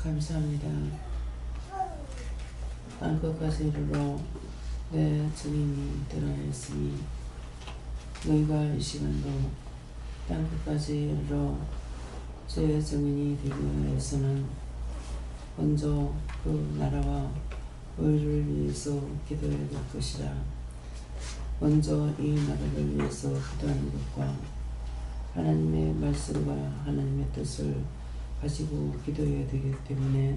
감사합니다. 땅끝까지 이르러 내 증인이 되라 했으니 너희가 이 시간도 땅끝까지 이르러 제 증인이 되기 위해서는 먼저 그 나라와 의를 위해서 기도해야 될 것이라. 먼저 이 나라를 위해서 기도하는 것과 하나님의 말씀과 하나님의 뜻을 가지고 기도해야 되기 때문에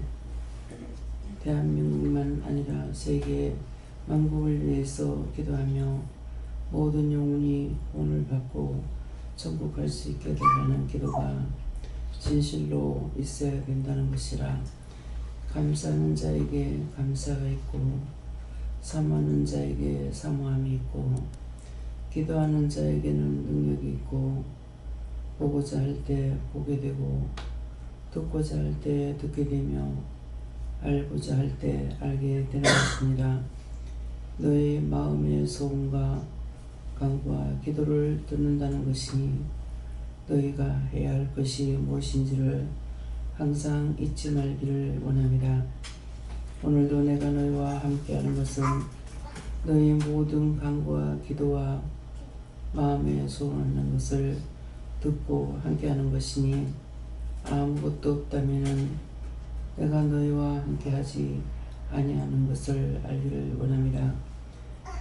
대한민국만 아니라 세계 만국을 위해서 기도하며 모든 영혼이 구원을 받고 천국 갈 수 있게 되라는 기도가 진실로 있어야 된다는 것이라. 감사하는 자에게 감사가 있고 사모하는 자에게 사모함이 있고 기도하는 자에게는 능력이 있고 보고자 할 때 보게 되고 듣고자 할 때 듣게 되며 알고자 할 때 알게 되는 것입니다. 너의 마음의 소원과 간구와 기도를 듣는다는 것이 너희가 해야 할 것이 무엇인지를 항상 잊지 말기를 원합니다. 오늘도 내가 너희와 함께하는 것은 너희 모든 간구와 기도와 마음에 소원하는 것을 듣고 함께하는 것이니 아무것도 없다면은 내가 너희와 함께하지 아니하는 것을 알기를 원합니다.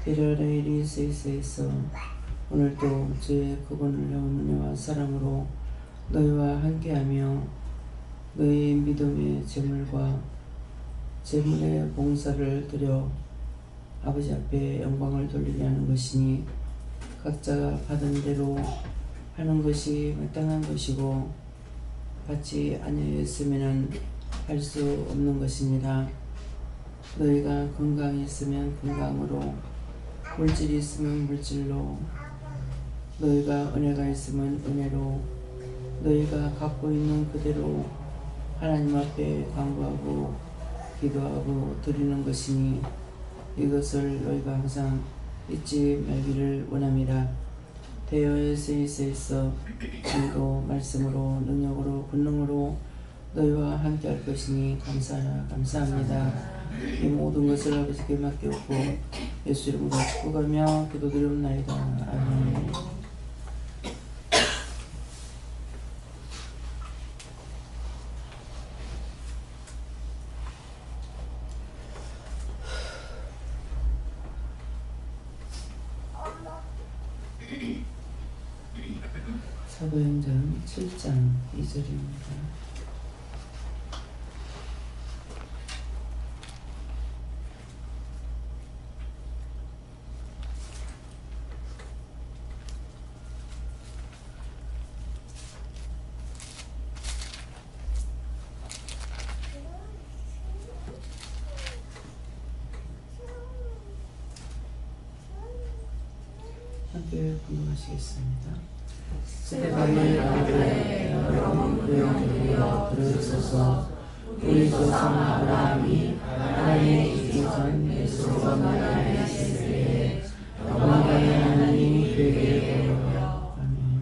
되려 내일이 세이세이서 오늘도 주의 그분을 내온 은혜와 사랑으로 너희와 함께하며 너희 믿음의 제물과 제물의 봉사를 드려 아버지 앞에 영광을 돌리게 하는 것이니 각자가 받은 대로 하는 것이 마땅한 것이고 받지 아니하였으면 할 수 없는 것입니다. 너희가 건강이 있으면 건강으로, 물질이 있으면 물질로, 너희가 은혜가 있으면 은혜로, 너희가 갖고 있는 그대로 하나님 앞에 간구하고 기도하고 드리는 것이니 이것을 너희가 항상 잊지 말기를 원합니다. 대여의 세이세이서 진도 말씀으로 능력으로 권능으로 너희와 함께 할 것이니 감사합니다. 이 모든 것을 아버지께 맡겼고 예수 이름으로 축복하며 기도드리옵나이다. 아멘. 사도행전 7장 2절입니다. 함께 공부하시겠습니다. 스데반의 아들의 여러분 구역들이여 들으소서. 우리 조상 아브라함이 하나님의 있기 전 예수와 마리아의 시대에 영광의 하나님이 그에게 보여. 아멘.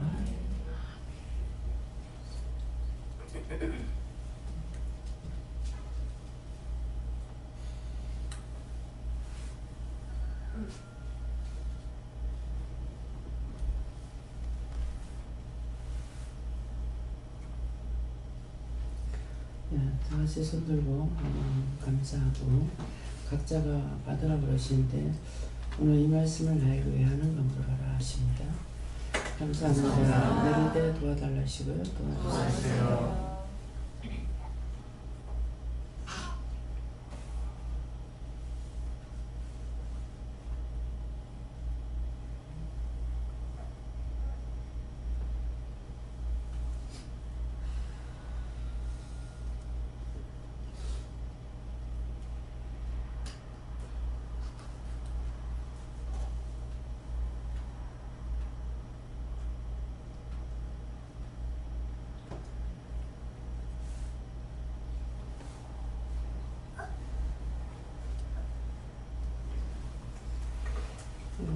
다 같이 손들고 감사하고 각자가 받으라 그러시는데 오늘 이 말씀을 나에게 왜 하는가 물어라 하십니다. 감사합니다. 내릴 때 도와달라시고요. 도와주세요.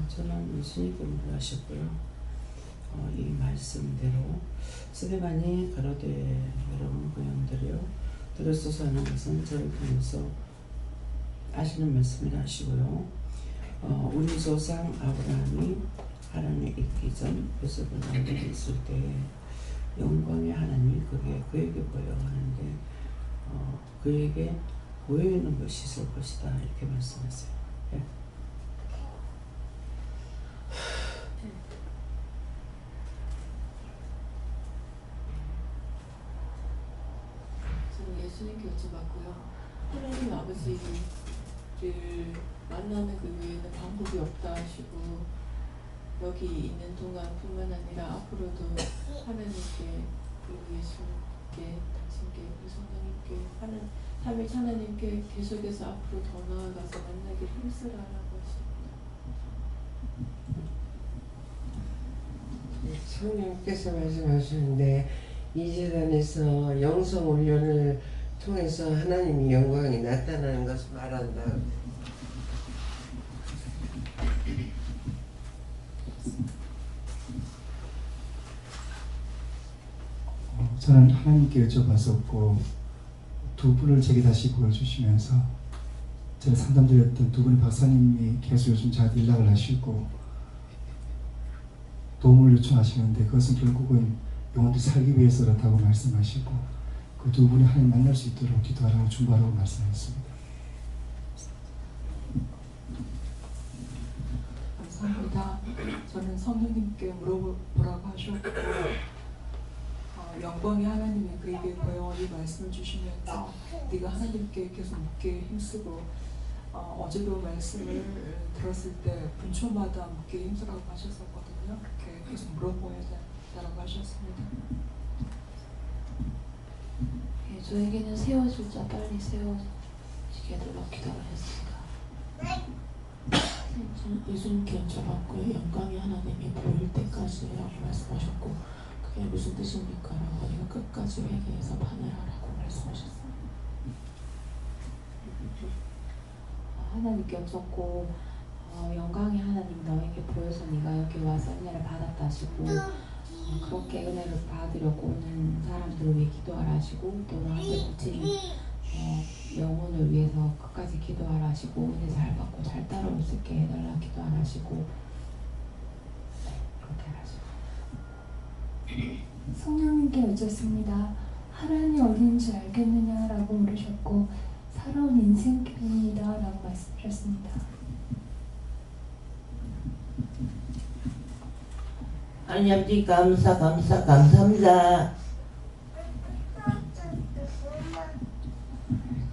저는 예수님께 물으셨고요. 이 말씀대로 스데반이 가로되 여러분 고향들이여 들으소서 하는 것은 저를 통해서 하시는 말씀을 하시고요. 우리 조상 아브라함이 하나님에 있기 전 요셉을 남겨져 있을 때 영광의 하나님이 그에게 보여 하는데 그에게 보여 있는 것이 있을 것이다 이렇게 말씀하세요. 예. 저는 예수님께 여쭤봤고요. 하나님 아버지를 만나는 그 외에는 방법이 없다 하시고 여기 있는 동안뿐만 아니라 앞으로도 하나님께 그리고 예수님께 당신께 우리 성령님께 삼위일체 하나님께 계속해서 앞으로 더 나아가서 만나길 힘쓰라라고 하십니다. 성령께서 말씀하시는데 이 재단에서 영성 훈련을 통해서 하나님의 영광이 나타나는 것을 말한다. 저는 하나님께 여쭤봤었고 두 분을 제게 다시 보여주시면서 제가 상담드렸던 두 분의 박사님이 계속 요즘 저한테 연락을 하시고 도움을 요청하시는데 그것은 결국은 영혼들이 살기 위해서 그렇다고 말씀하시고 그 두 분이 하나님 만날 수 있도록 기도하라고 중보하라고 말씀하셨습니다. 감사합니다. 저는 성령님께 물어보라고 하셨고 영광의 하나님이 그에게 고영원히 말씀을 주시면서 네가 하나님께 계속 묻게 힘쓰고 어제도 말씀을 들었을 때 분초마다 묻게 힘쓰라고 하셨었거든요. 그렇게 계속 물어보아야 된다고 하셨습니다. 예, 저에게는 세워줄 자 빨리 세워지게 해달라고 기도하셨습니다. 저는 예수님께 여쭤봤고요. 영광의 하나님이 보일 때까지라고 말씀하셨고 그게 무슨 뜻입니까? 라고 하니까 끝까지 회개해서 반응하라고 말씀하셨어요. 하나님께 여쭙고 영광의 하나님 너에게 보여서 네가 여기 와서 은혜를 받았다 하시고 그렇게 은혜를 받으려고 오는 사람들을 위해 기도하라 하시고 또 너한테 고치는 영혼을 위해서 끝까지 기도하라 하시고 은혜 잘 받고 잘 따라올 수 있게 해달라 기도하라 하시고 그렇게 하시고 성령님께 여쭙습니다. 하나님이 어디인지 알겠느냐라고 물으셨고 살아온 인생길입니다 라고 말씀하셨습니다. 하나님 아버지 감사합니다.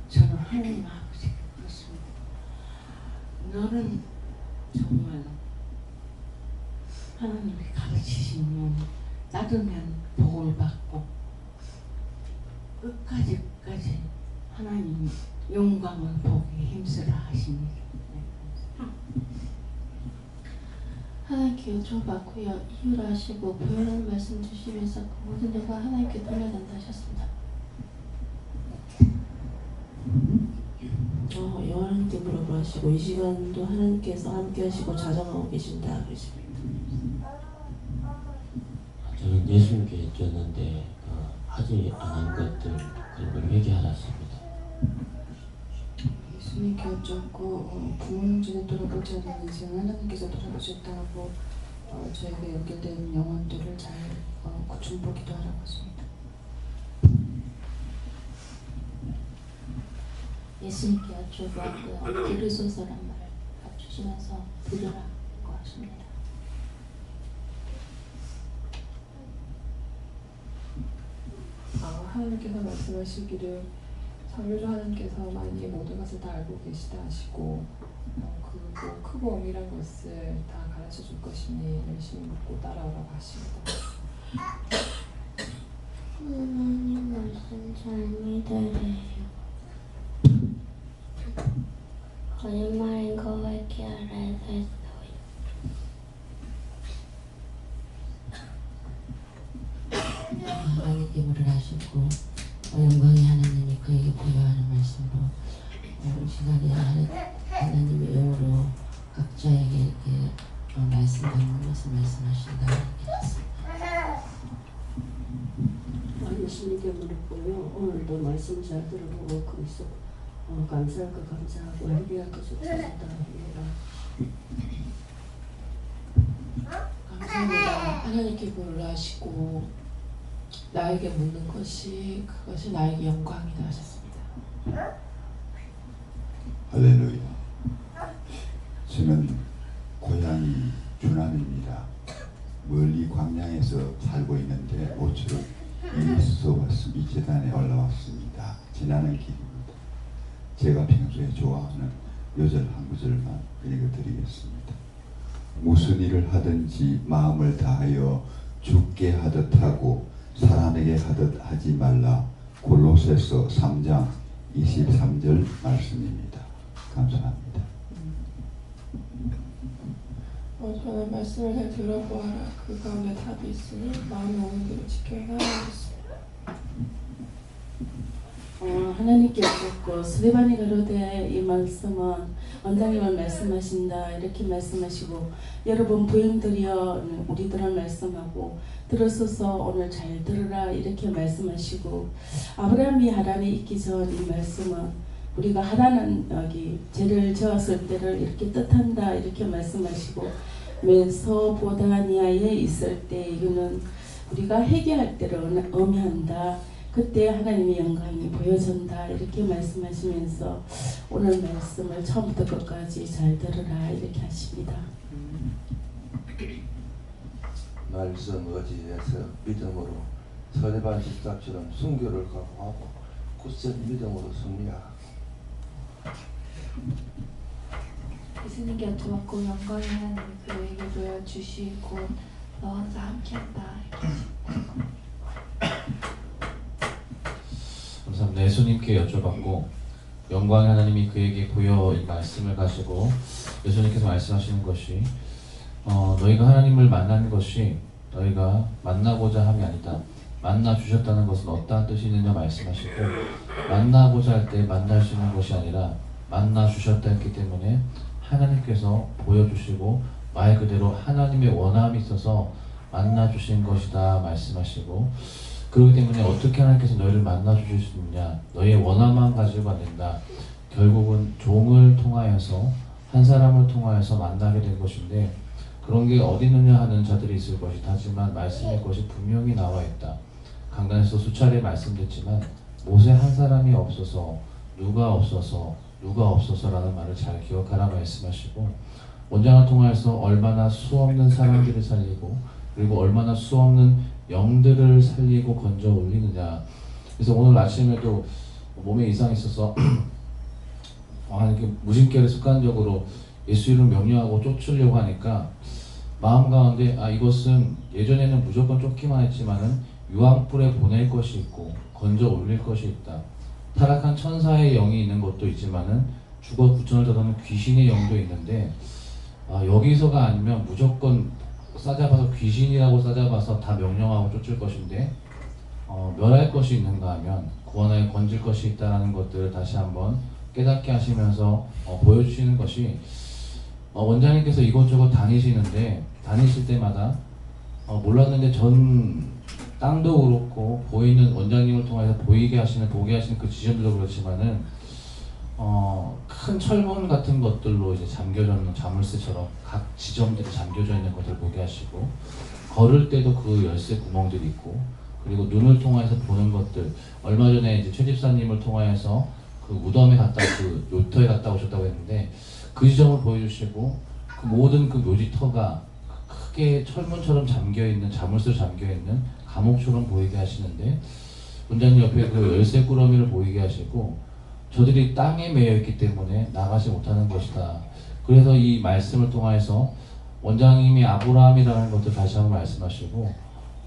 저는 하나님 아버지께 그렇습니다. 너는 정말 하나님이 가르치시면 따르면 복을 받고 끝까지 하나님 영광을 보기 힘쓰라 하십니다. 하나님께 여쭤봤고요. 이유를 아시고 보혈하는 말씀 주시면서 그 모든 영광 하나님께 돌려간다 하셨습니다. 하나님께 물어보라 하시고 이 시간도 하나님께서 함께 하시고 자정하고 계신다 그러십니다. 저는 예수님께 여쭈었는데 하지 않은 것들 그걸 회개하셨습니다. 예수님께 여쭙고 부모님 중에 돌아보지 않은 인생을 하나님께서 돌아보셨다고 저에게 연결된 영혼들을 잘 구충보 기도하라고 하십니다. 예수님께 여쭤봤고요. 들으소서란 말을 주시면서 들으라고 하십니다. 하나님께서 말씀하시기를 창조주 하나님께서만이 모든 것을 다 알고 계시다 하시고 그리고 크고 엄밀한 것을 다 가르쳐 줄 것이니 열심히 묻고 따라오라고 하십니다. 하나님 말씀 잘 믿으래요. 거짓말인 거 왜 이렇게 알아서 했어요? 하나님께 물을 하시고 영광의 하나님이 그에게 보여하는 말씀으로 시간에 하나님의 영으로 각자에게 이렇게 말씀 받는 것을 말씀하신다 이렇게 했습니다. 예수님께 물었고요. 오늘도 말씀 잘 들어보고 거기서 감사할 거 감사하고 회개할 것을 찾았다. 감사합니다. 하나님께 부르시고 나에게 묻는 것이 그것이 나에게 영광이다 하셨습니다. 할렐루야. 저는 고향이 주남입니다. 멀리 광양에서 살고 있는데 모처럼 이리서 이 재단에 올라왔습니다. 지나는 길입니다. 제가 평소에 좋아하는 요절 한 구절만 읽어드리겠습니다. 무슨 일을 하든지 마음을 다하여 죽게 하듯 하고 사람에게 하듯 하지 말라. 골로새서 3장 23절 말씀입니다. 감사합니다. 저는 말씀을 잘 들어보아라. 그 가운데 답이 있으니 마음이 오는 대로 지켜 행하겠습니다. 하나님께 여쭙고 스데반이 가로되 이 말씀은 원장님은 말씀하신다 이렇게 말씀하시고 여러분 부인들이여 우리들은 말씀하고 들었어서 오늘 잘 들으라 이렇게 말씀하시고 아브라함이 하란에 있기 전 이 말씀은 우리가 하란은 여기 죄를 지었을 때를 이렇게 뜻한다 이렇게 말씀하시고 메소포타미아에 있을 때 이거는 우리가 회개할 때를 의미한다. 그때 하나님의 영광이 보여준다 이렇게 말씀하시면서 오늘 말씀을 처음부터 끝까지 잘 들으라 이렇게 하십니다. 말씀 의지해서 믿음으로 서대반 집사처럼 순교를 각오하고 굳센 믿음으로 승리하고 예수님께 여쭤봤고 영광의 하나님 그에게 보여주시고 너와 함께한다 이렇게 감사합니다. 예수님께 여쭤봤고 영광의 하나님이 그에게 보여 이 말씀을 가지고 예수님께서 말씀하시는 것이 너희가 하나님을 만나는 것이 너희가 만나고자 함이 아니다. 만나 주셨다는 것은 어떠한 뜻이 있느냐 말씀하시고 만나고자 할 때 만날 수 있는 것이 아니라 만나 주셨다 했기 때문에 하나님께서 보여주시고 말 그대로 하나님의 원함이 있어서 만나 주신 것이다 말씀하시고 그렇기 때문에 어떻게 하나님께서 너희를 만나 주실 수 있느냐 너희의 원함만 가지고 안 된다. 결국은 종을 통하여서 한 사람을 통하여서 만나게 된 것인데 그런 게 어디 있느냐 하는 자들이 있을 것이다. 하지만 말씀의 것이 분명히 나와 있다. 강단에서 수차례 말씀드렸지만 모세 한 사람이 없어서 누가 없어서라는 말을 잘 기억하라 말씀하시고 원장을 통해서 얼마나 수없는 사람들을 살리고 그리고 얼마나 수없는 영들을 살리고 건져 올리느냐. 그래서 오늘 아침에도 몸에 이상이 있어서 이렇게 무심결에 습관적으로 예수 이름 명령하고 쫓으려고 하니까 마음 가운데 이것은 예전에는 무조건 쫓기만 했지만은 유황불에 보낼 것이 있고 건져 올릴 것이 있다. 타락한 천사의 영이 있는 것도 있지만은 죽어 구천을 닫아놓은 귀신의 영도 있는데 여기서가 아니면 무조건 싸잡아서 귀신이라고 싸잡아서 다 명령하고 쫓을 것인데 멸할 것이 있는가 하면 구원하여 건질 것이 있다는 것들을 다시 한번 깨닫게 하시면서 보여주시는 것이 원장님께서 이곳저곳 다니실 때마다 몰랐는데 전 땅도 그렇고 보이는 원장님을 통해서 보게 하시는 그 지점들도 그렇지만은 큰 철문 같은 것들로 이제 잠겨져 있는 자물쇠처럼 각 지점들이 잠겨져 있는 것들을 보게 하시고 걸을 때도 그 열쇠 구멍들이 있고 그리고 눈을 통해서 보는 것들 얼마 전에 이제 최 집사님을 통해서 그 무덤에 그 요터에 갔다 오셨다고 했는데 그 지점을 보여주시고 그 모든 그 묘지터가 크게 철문처럼 잠겨있는 자물쇠로 잠겨있는 감옥처럼 보이게 하시는데 원장님 옆에 그 열쇠 꾸러미를 보이게 하시고 저들이 땅에 매여있기 때문에 나가지 못하는 것이다. 그래서 이 말씀을 통해서 원장님이 아브라함이라는 것을 다시 한번 말씀하시고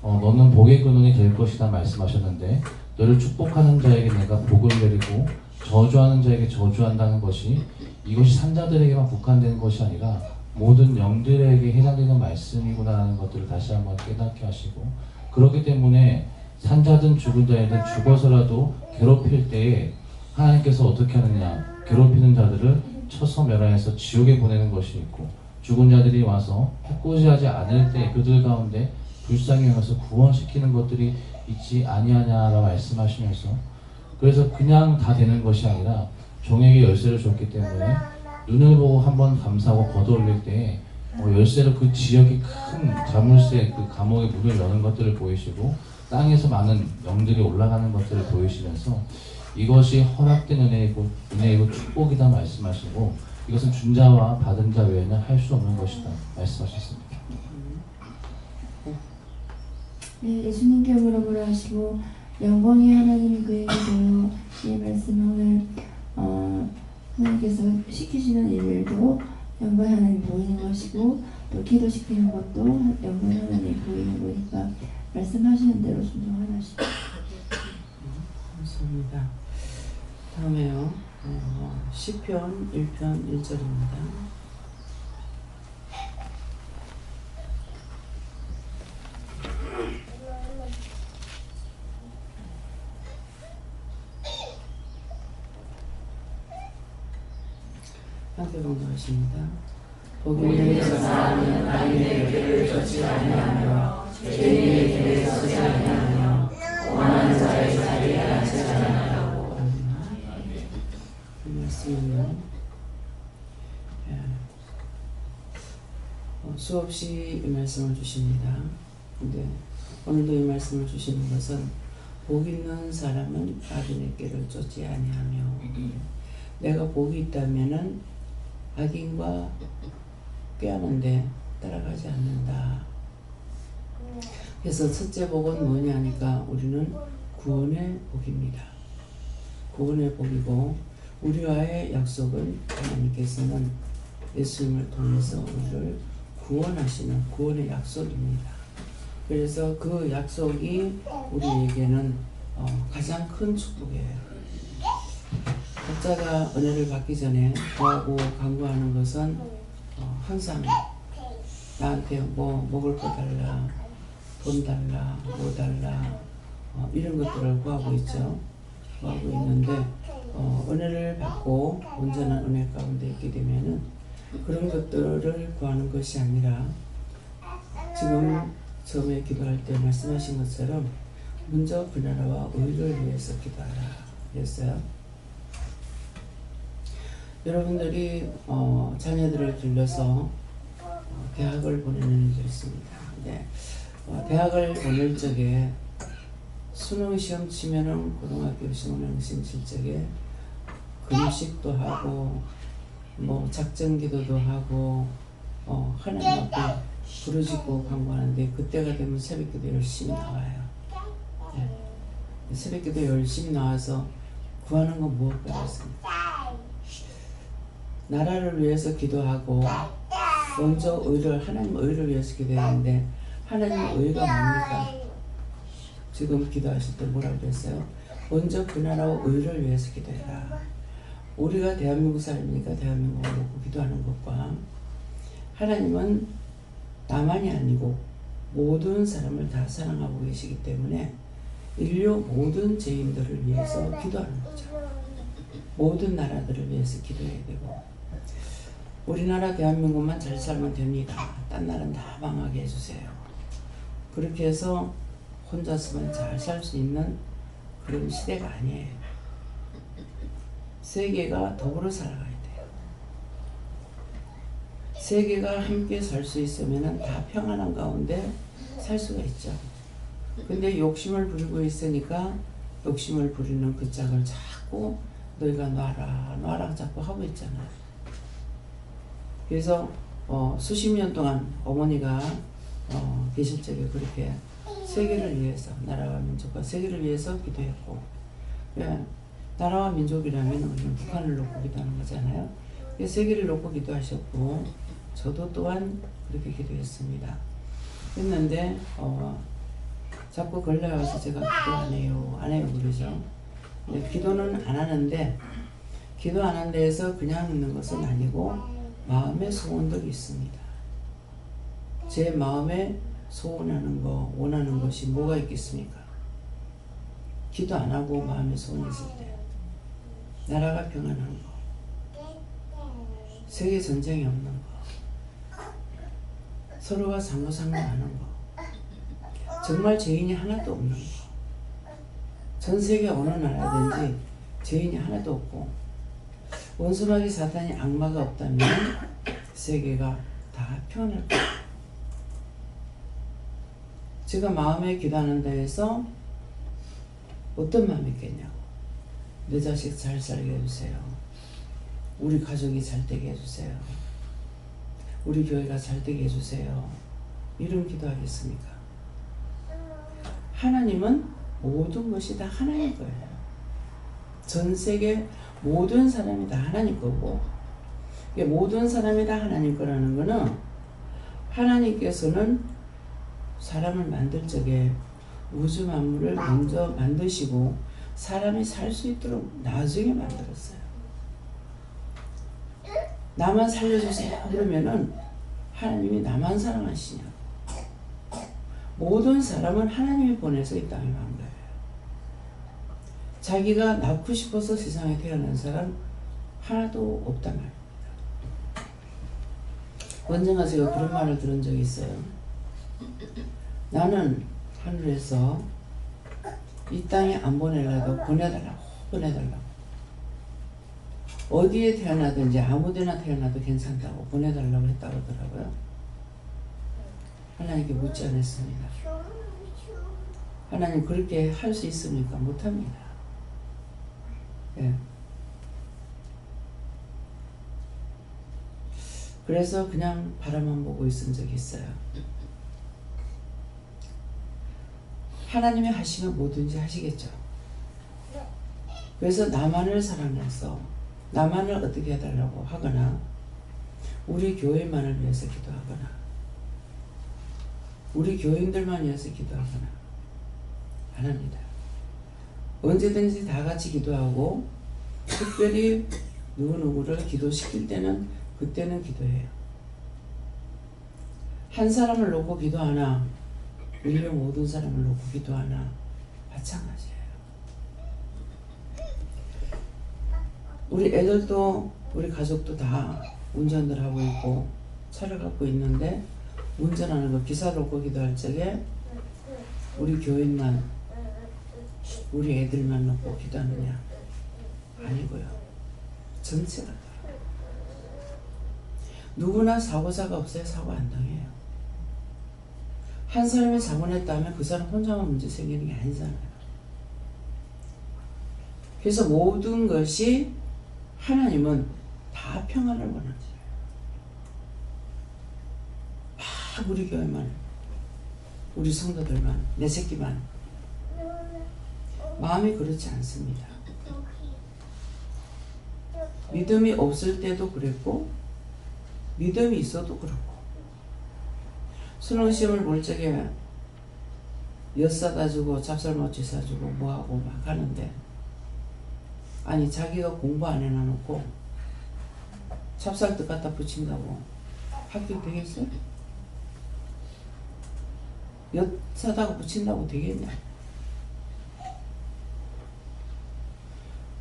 너는 복의 근원이 될 것이다 말씀하셨는데 너를 축복하는 자에게 내가 복을 내리고 저주하는 자에게 저주한다는 것이 이것이 산자들에게만 국한되는 것이 아니라 모든 영들에게 해당되는 말씀이구나라는 것들을 다시 한번 깨닫게 하시고 그렇기 때문에 산자든 죽은 자든 죽어서라도 괴롭힐 때에 하나님께서 어떻게 하느냐 괴롭히는 자들을 쳐서 멸하여서 지옥에 보내는 것이 있고 죽은 자들이 와서 해코지하지 않을 때 그들 가운데 불쌍히 여겨서 구원시키는 것들이 있지 아니하냐라 말씀하시면서, 그래서 그냥 다 되는 것이 아니라 종에게 열쇠를 줬기 때문에 눈을 보고 한번 감사하고 걷어올릴 때 열쇠로 그 지역의 큰 자물쇠, 그 감옥의 문을 여는 것들을 보이시고 땅에서 많은 영들이 올라가는 것들을 보이시면서 이것이 허락된 은혜이고 축복이다 말씀하시고, 이것은 준 자와 받은 자 외에는 할 수 없는 것이다 말씀하셨습니다. 네, 예수님께 물어보라 하시고 영광의 하나님이 그에게 보여 이 말씀을 하나님께서 시키시는 일도 영광의 하나님이 보이는 것이고, 또 기도시키는 것도 영광의 하나님이 보이는 거니까 말씀하시는 대로 순종하시죠. 감사합니다. 다음에요. 시편 1편 1절입니다. 함께 공부하십니다. 복이 있는 사람은 나의 곁을 쫓지 아니하며 죄인의 길에 서지 아니하며 원하는 자의 자리에 앉지 아니하고. 이 말씀은요, 수없이 이 말씀을 주십니다. 근데 오늘도 이 말씀을 주시는 것은 복 있는 사람은 악인의 길을 쫓지 아니하며, 내가 복이 있다면은 악인과 꾀하는데 따라가지 않는다. 그래서 첫째 복은 뭐냐 하니까 우리는 구원의 복입니다. 구원의 복이고, 우리와의 약속은 하나님께서는 예수님을 통해서 우리를 구원하시는 구원의 약속입니다. 그래서 그 약속이 우리에게는 가장 큰 축복이에요. 각자가 은혜를 받기 전에 구하고 간구하는 것은 항상 나한테 뭐 먹을 거 달라, 돈 달라, 뭐 달라, 이런 것들을 구하고 있죠. 구하고 있는데 은혜를 받고 온전한 은혜 가운데 있게 되면은 그런 것들을 구하는 것이 아니라 지금 처음에 기도할 때 말씀하신 것처럼 먼저 그 나라와 의를 위해서 기도하라 그랬어요. 여러분들이 자녀들을 길러서 대학을 보내는 일도 있습니다. 근데 대학을 보낼 적에 수능 시험 치면은 고등학교 수능 시험 칠 적에 금식도 하고 뭐 작전기도도 하고 하나님 앞에 부르짖고 간구하는데, 그때가 되면 새벽기도 열심히 나와요. 네. 새벽기도 열심히 나와서 구하는 건 무엇과 같습니까? 나라를 위해서 기도하고 먼저 하나님 의를 위해서 기도했는데, 하나님 의가 뭡니까? 지금 기도하실 때 뭐라고 그랬어요? 먼저 그 나라와 의를 위해서 기도해라. 우리가 대한민국 사람이니까 대한민국을 놓고 기도하는 것과, 하나님은 나만이 아니고 모든 사람을 다 사랑하고 계시기 때문에 인류 모든 죄인들을 위해서 기도하는 거죠. 모든 나라들을 위해서 기도해야 되고, 우리나라 대한민국만 잘 살면 됩니다. 딴 나라는 다 망하게 해주세요. 그렇게 해서 혼자서만 잘 살 수 있는 그런 시대가 아니에요. 세계가 더불어 살아가야 돼요. 세계가 함께 살 수 있으면 다 평안한 가운데 살 수가 있죠. 근데 욕심을 부리고 있으니까 욕심을 부리는 그 짝을 자꾸 너희가 놔라 자꾸 하고 있잖아요. 그래서 수십 년 동안 어머니가 계실 적에 그렇게 세계를 위해서, 나라와 민족과 세계를 위해서 기도했고, 나라와 민족이라면 우리는 북한을 놓고 기도하는 거잖아요. 세계를 놓고 기도하셨고, 저도 또한 그렇게 기도했습니다. 했는데 자꾸 걸려와서 제가 기도 안 해요 그러죠. 근데 기도는 안 하는데, 기도 안 하는 데에서 그냥 있는 것은 아니고 마음의 소원들이 있습니다. 제 마음에 소원하는 거, 원하는 것이 뭐가 있겠습니까? 기도 안 하고 마음에 소원이 있을 때 나라가 평안한 거, 세계 전쟁이 없는 거, 서로가 상호상호하는 거, 정말 죄인이 하나도 없는 거. 전 세계 어느 나라든지 죄인이 하나도 없고 원수마귀 사탄이 악마가 없다면 세계가 다 평안할 거예요. 제가 마음에 기도하는 데에서 어떤 마음이 있겠냐고. 내 자식 잘 살게 해주세요. 우리 가족이 잘 되게 해주세요. 우리 교회가 잘 되게 해주세요. 이런 기도하겠습니까? 하나님은 모든 것이 다 하나님 거예요. 전 세계 모든 사람이 다 하나님 거고, 모든 사람이 다 하나님 거라는 거는 하나님께서는 사람을 만들 적에 우주 만물을 먼저 만드시고 사람이 살 수 있도록 나중에 만들었어요. 나만 살려주세요 그러면은 하나님이 나만 사랑하시냐고. 모든 사람은 하나님이 보내서 이 땅에 온 거예요. 자기가 낳고 싶어서 세상에 태어난 사람 하나도 없단 말입니다. 언젠가 제가 그런 말을 들은 적이 있어요. 나는 하늘에서 이 땅에 안 보내려도 보내달라고. 어디에 태어나든지 아무데나 태어나도 괜찮다고 보내달라고 했다고 하더라고요. 하나님께 묻지 않았습니다. 하나님 그렇게 할 수 있습니까? 못합니다. 예. 그래서 그냥 바라만 보고 있은 적이 있어요. 하나님이 하시면 뭐든지 하시겠죠. 그래서 나만을 사랑해서 나만을 어떻게 해달라고 하거나 우리 교회만을 위해서 기도하거나 우리 교인들만 위해서 기도하거나 안 합니다. 언제든지 다 같이 기도하고 특별히 누구누구를 기도시킬 때는 그때는 기도해요. 한 사람을 놓고 기도하나 인류 모든 사람을 놓고 기도하나 마찬가지예요. 우리 애들도 우리 가족도 다 운전들 하고 있고 차를 갖고 있는데 운전하는 거 기사 놓고 기도할 적에 우리 교인만 우리 애들만 놓고 기도하느냐? 아니고요. 전체가 다. 누구나 사고사가 없어야 사고 안 당해요. 한 사람이 사고 냈다면 그 사람 혼자만 문제 생기는 게 아니잖아요. 그래서 모든 것이 하나님은 다 평안을 원하세요. 막 우리 교회만, 우리 성도들만, 내 새끼만. 마음이 그렇지 않습니다. 믿음이 없을 때도 그랬고 믿음이 있어도 그렇고 수능시험을 볼 적에 엿 사다 주고 잡쌀모찌 사주고 뭐하고 막 하는데 아니 자기가 공부 안 해놔놓고 찹쌀떡 갖다 붙인다고 합격 되겠어요? 엿 사다가 붙인다고 되겠냐?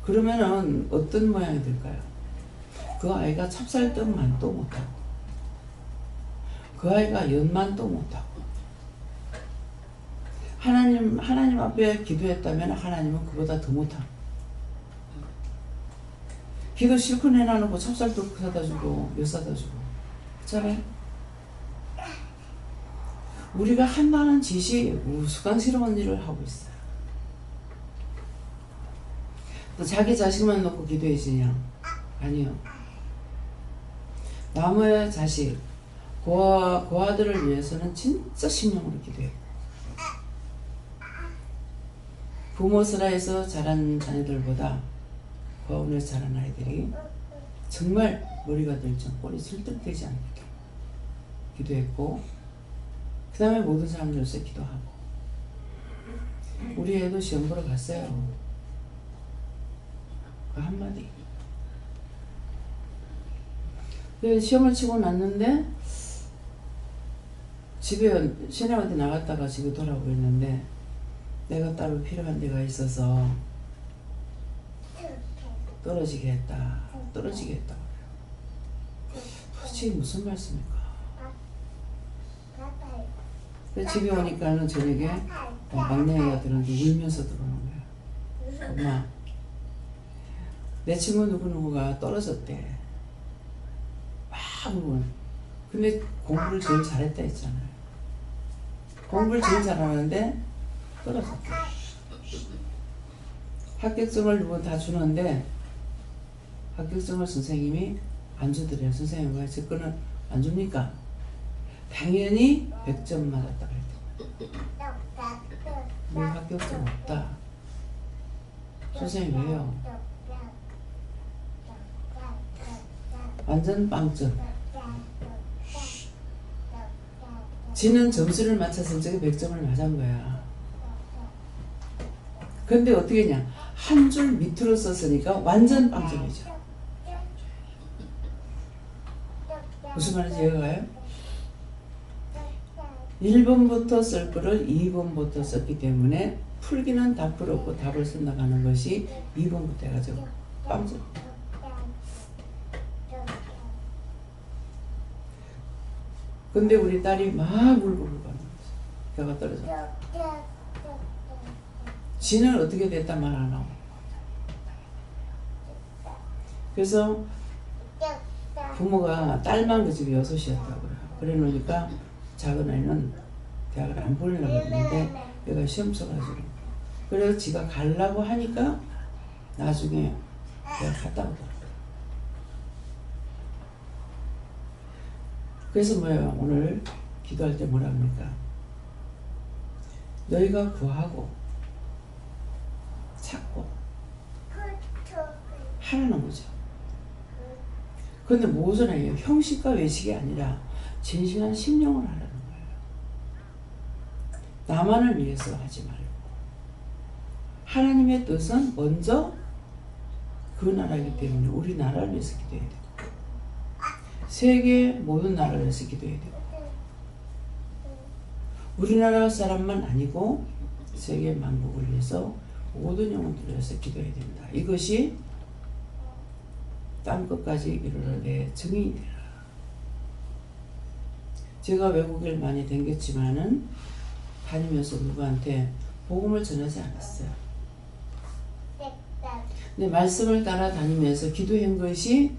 그러면은 어떤 모양이 될까요? 그 아이가 찹쌀떡만도 못하고 그 아이가 엿만도 못하고 하나님 앞에 기도했다면 하나님은 그보다 더 못하고 기도 실컷 해놔놓고 찹쌀떡 사다 주고 엿 사다 주고 그렇잖아요? 우리가 한다는 짓이 우스꽝스러운 일을 하고 있어요. 또 자기 자식만 놓고 기도해지냐? 아니요. 남의 자식, 고아들을 위해서는 진짜 신령으로 기도해요. 부모 슬하에서 자란 자녀들보다 고아원에서 자란 아이들이 정말 머리가 들정 꼴이 설득되지 않게 기도했고 그 다음에 모든 사람들로서 기도하고 우리 애도 시험 보러 갔어요. 그 한마디. 시험을 치고 났는데 집에 시내한테 나갔다가 집에 돌아오고 있는데 내가 따로 필요한 데가 있어서 떨어지게 했다. 도대체 무슨 말씀입니까? 그래서 집에 오니까는 저녁에 막내가 들었는데 울면서 들어오는 거야. 엄마, 내 친구 누구누구가 떨어졌대. 막 울고. 근데 공부를 제일 잘했다 했잖아요. 공부를 제일 잘하는데 떨어졌대. 합격증을 누구 다 주는데 합격증을 선생님이 안 주더래요. 선생님이 왜 제 거는 안 줍니까? 당연히 100점 맞았다 그랬대. 뭐 합격증 없다. 선생님 왜요? 완전 빵점. 지는 점수를 맞춰서 저게 100점을 맞은 거야. 근데 어떻게 했냐? 한 줄 밑으로 썼으니까 완전 빵점이죠. 무슨 말인지 이해가 가요? 1번부터 쓸 거를 2번부터 썼기 때문에 풀기는 다 풀었고 답을 쓴다가는 것이 2번부터 해가지고 빵점. 근데 우리 딸이 막 울고 하는 거지. 걔가 떨어져. 지는 어떻게 됐다 말 안 하고. 그래서 부모가 딸만 그 집이 6이었다고요. 그래 놓으니까 작은 아이는 대학을 안 보내려고 했는데 얘가 시험 쳐가지고 그래서 지가 가려고 하니까 나중에 내가 갔다 오더라고요. 그래서 뭐예요? 오늘 기도할 때 뭐라 합니까? 너희가 구하고 찾고 하라는 거죠. 그런데 무엇을 해요? 형식과 외식이 아니라 진실한 심령을 하라는 거예요. 나만을 위해서 하지 말고 하나님의 뜻은 먼저 그 나라이기 때문에 우리 나라를 위해서 기도해야 돼요. 세계 모든 나라를 위해서 기도해야 돼요. 우리나라 사람만 아니고 세계 만국을 위해서 모든 영혼들을 위해서 기도해야 됩니다. 이것이 땅끝까지 이르러 내 증인이 되라. 제가 외국을 많이 다녔지만은 다니면서 누구한테 복음을 전하지 않았어요. 근데 말씀을 따라 다니면서 기도한 것이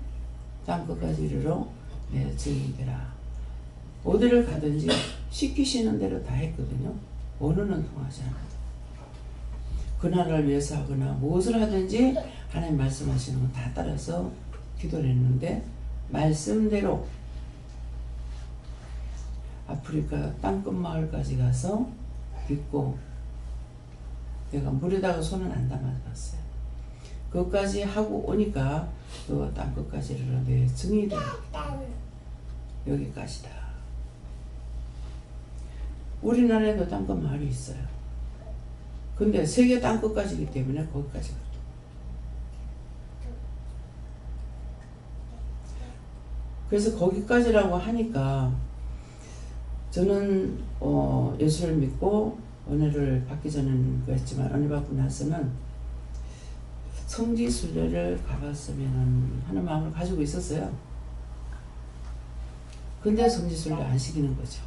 땅끝까지 이르러 내 증인이 되라. 어디를 가든지 시키시는 대로 다 했거든요. 언어는 통하지 않아도. 그 나라를 위해서 하거나 무엇을 하든지 하나님 말씀하시는 건 다 따라서 기도를 했는데 말씀대로 아프리카 땅끝 마을까지 가서 믿고 내가 물에다가 손을 안 담아봤어요. 그것까지 하고 오니까 그 땅끝까지 이르러 내 증인이 되었다. 여기까지다. 우리나라에도 땅끝 마을이 있어요. 근데 세계 땅끝까지이기 때문에 거기까지 가요. 그래서 거기까지라고 하니까 저는 예수를 믿고 은혜를 받기 전에는 그랬지만 은혜 받고 나서는 성지순례를 가봤으면 하는 마음을 가지고 있었어요. 근데 성지순례 안 시키는 거죠.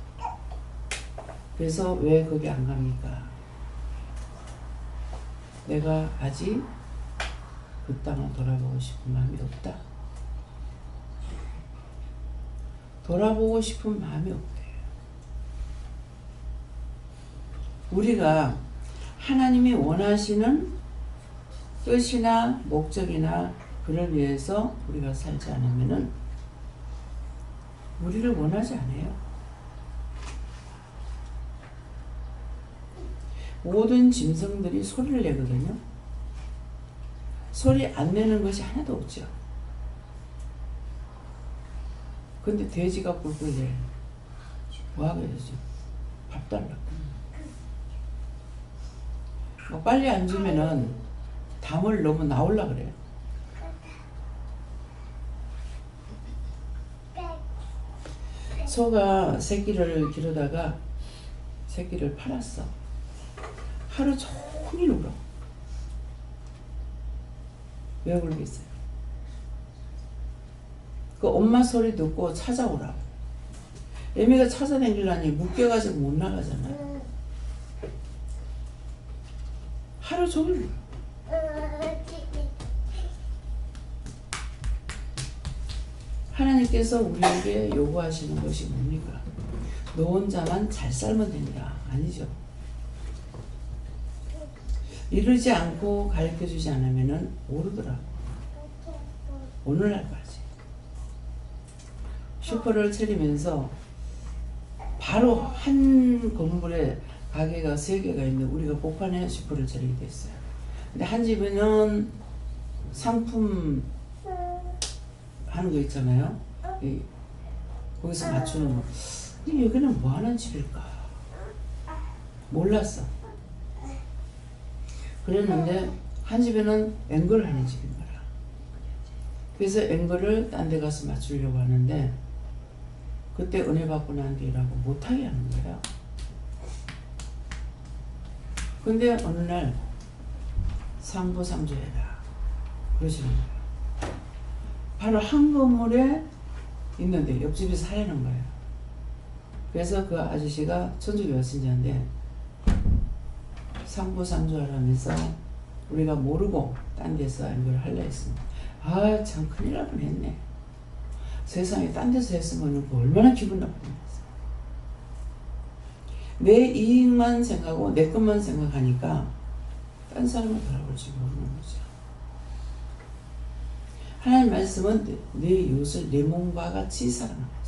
그래서 왜 거기 안 갑니까? 내가 아직 그 땅을 돌아보고 싶은 마음이 없다. 돌아보고 싶은 마음이 없대요. 우리가 하나님이 원하시는 뜻이나 목적이나 그를 위해서 우리가 살지 않으면은 우리를 원하지 않아요. 모든 짐승들이 소리를 내거든요. 소리 안 내는 것이 하나도 없죠. 근데 돼지가 꿀꿀 내. 뭐 하겠지? 밥 달라고. 뭐 빨리 안 주면은 담을 너무 나올라 그래요. 소가 새끼를 기르다가 새끼를 팔았어. 하루 종일 울어. 왜 울겠어요? 그 엄마 소리 듣고 찾아오라고. 애미가 찾아다니려니 묶여가지고 못 나가잖아요. 하루 종일. 하나님께서 우리에게 요구하시는 것이 뭡니까? 너 혼자만 잘 살면 된다. 아니죠. 이르지 않고 가르쳐주지 않으면 모르더라고. 오늘날까지. 슈퍼를 차리면서 바로 한 건물에 가게가 3개가 있는데 우리가 복판에 슈퍼를 차리게 됐어요. 근데 한 집에는 상품 하는 거 있잖아요. 거기서 맞추는 거. 근데 여기는 뭐 하는 집일까? 몰랐어. 그랬는데 한 집에는 앵글 하는 집인 거야. 그래서 앵글을 딴 데 가서 맞추려고 하는데 그때 은혜 받고 난 뒤라고 못하게 하는 거예요. 근데 어느 날 상부상조해라 그러시는 거예요. 바로 한 건물에 있는데 옆집에서 하려는 거예요. 그래서 그 아저씨가 천주교가 신자인데 상부상조하라면서 우리가 모르고 딴 데서 이걸 하려 했습니다. 아, 참 큰일 날 뻔했네. 세상에 딴 데서 했으면 얼마나 기분 나쁘겠어. 내 이익만 생각하고 내 것만 생각하니까 딴 사람을 바라볼 줄 모르는 거죠. 하나님 말씀은 내 이웃을 내 몸과 같이 사랑하라.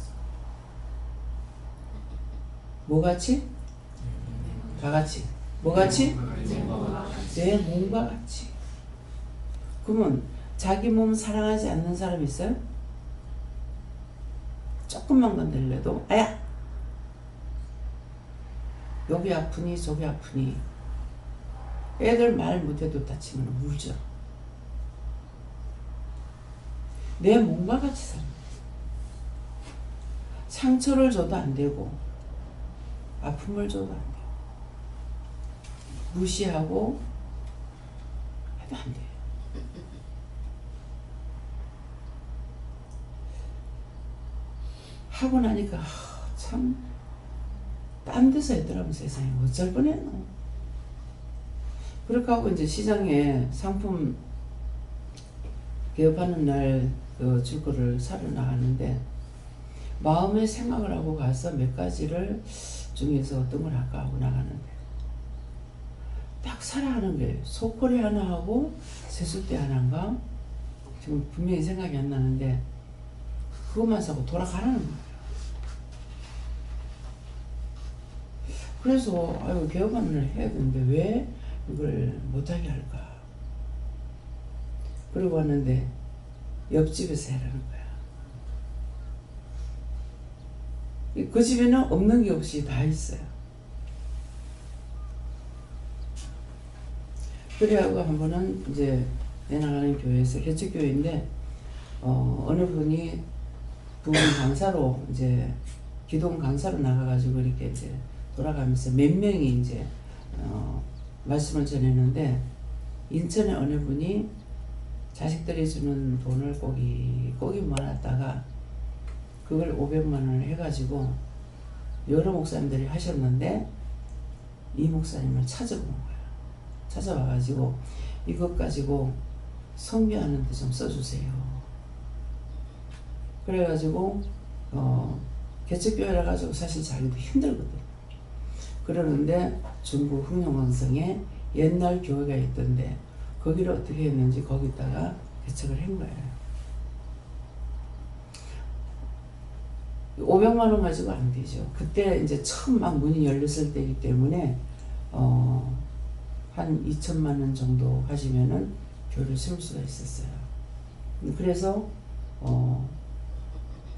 뭐 같이? 다 같이. 뭐 같이? 내 몸과 같이. 그러면 자기 몸 사랑하지 않는 사람 있어요? 조금만 건들려도 아야! 여기 아프니 저기 아프니. 애들 말 못해도 다치면 울죠. 내 몸과 같이 사는 거예요. 상처를 줘도 안 되고 아픔을 줘도 안 돼요. 무시하고 해도 안 돼요. 하고 나니까 참 딴 데서 했더라면 세상에 어쩔 뻔했노. 그렇게 하고 이제 시장에 상품 개업하는 날 줄 거를 사러 나갔는데 마음의 생각을 하고 가서 몇 가지를 중에서 어떤 걸 할까 하고 나가는데 딱 사라 하는 게 소포리 하나 하고 세숫대 하나인가 지금 분명히 생각이 안 나는데 그것만 사고 돌아가라는 거예요. 그래서 아유 개업하는 날 해야 되는데 왜 이걸 못하게 할까. 그러고 왔는데 옆집에서 해라는 거야. 그 집에는 없는 게 없이 다 있어요. 그래하고 한 번은 이제 내 나가는 교회에서 개척교회인데 어느 분이 부흥 강사로 이제 기동 강사로 나가가지고 이렇게 이제 돌아가면서 몇 명이 이제 말씀을 전했는데 인천에 어느 분이 자식들이 주는 돈을 꼬기 모아놨다가 그걸 500만 원을 해가지고 여러 목사님들이 하셨는데 이 목사님을 찾아본 거예요. 찾아와가지고 이것 가지고 선교하는 데 좀 써주세요. 그래가지고 개척교회라 가지고 사실 자기도 힘들거든. 그러는데 중국 흥룡원성에 옛날 교회가 있던데 거기를 어떻게 했는지 거기다가 개척을 한 거예요. 500만 원 가지고 안 되죠. 그때 이제 처음 막 문이 열렸을 때이기 때문에 한 2천만 원 정도 가지면은 교회를 세울 수가 있었어요. 그래서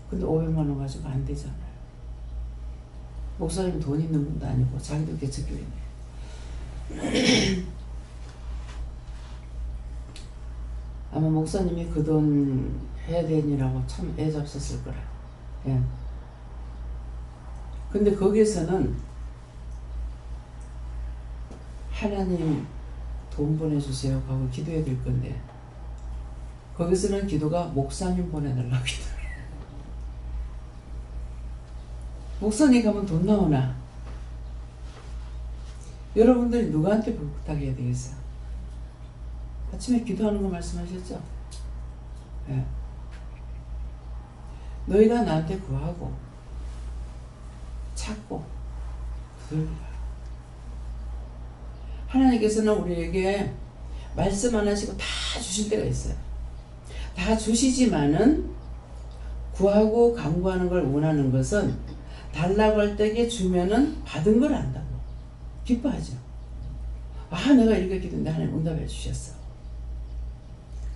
근데 500만 원 가지고 안 되잖아요. 목사님 돈 있는 분도 아니고 자기도 개척교회네. 아마 목사님이 그 돈 해야 되니라고 참 애잡섰을 거라. 예. 근데 거기에서는 하나님 돈 보내주세요 하고 기도해야 될 건데 거기서는 기도가 목사님 보내달라고 기도해요. 목선이 가면 돈 나오나? 여러분들이 누구한테 부탁해야 되겠어요? 아침에 기도하는 거 말씀하셨죠? 네. 너희가 나한테 구하고 찾고 두들기라. 하나님께서는 우리에게 말씀 안 하시고 다 주실 때가 있어요. 다 주시지만은 구하고 간구하는 걸 원하는 것은 달라고 할 때에 주면은 받은 걸 안다고 기뻐하죠. 아, 내가 이렇게 기도했는데 하나님 응답해 주셨어.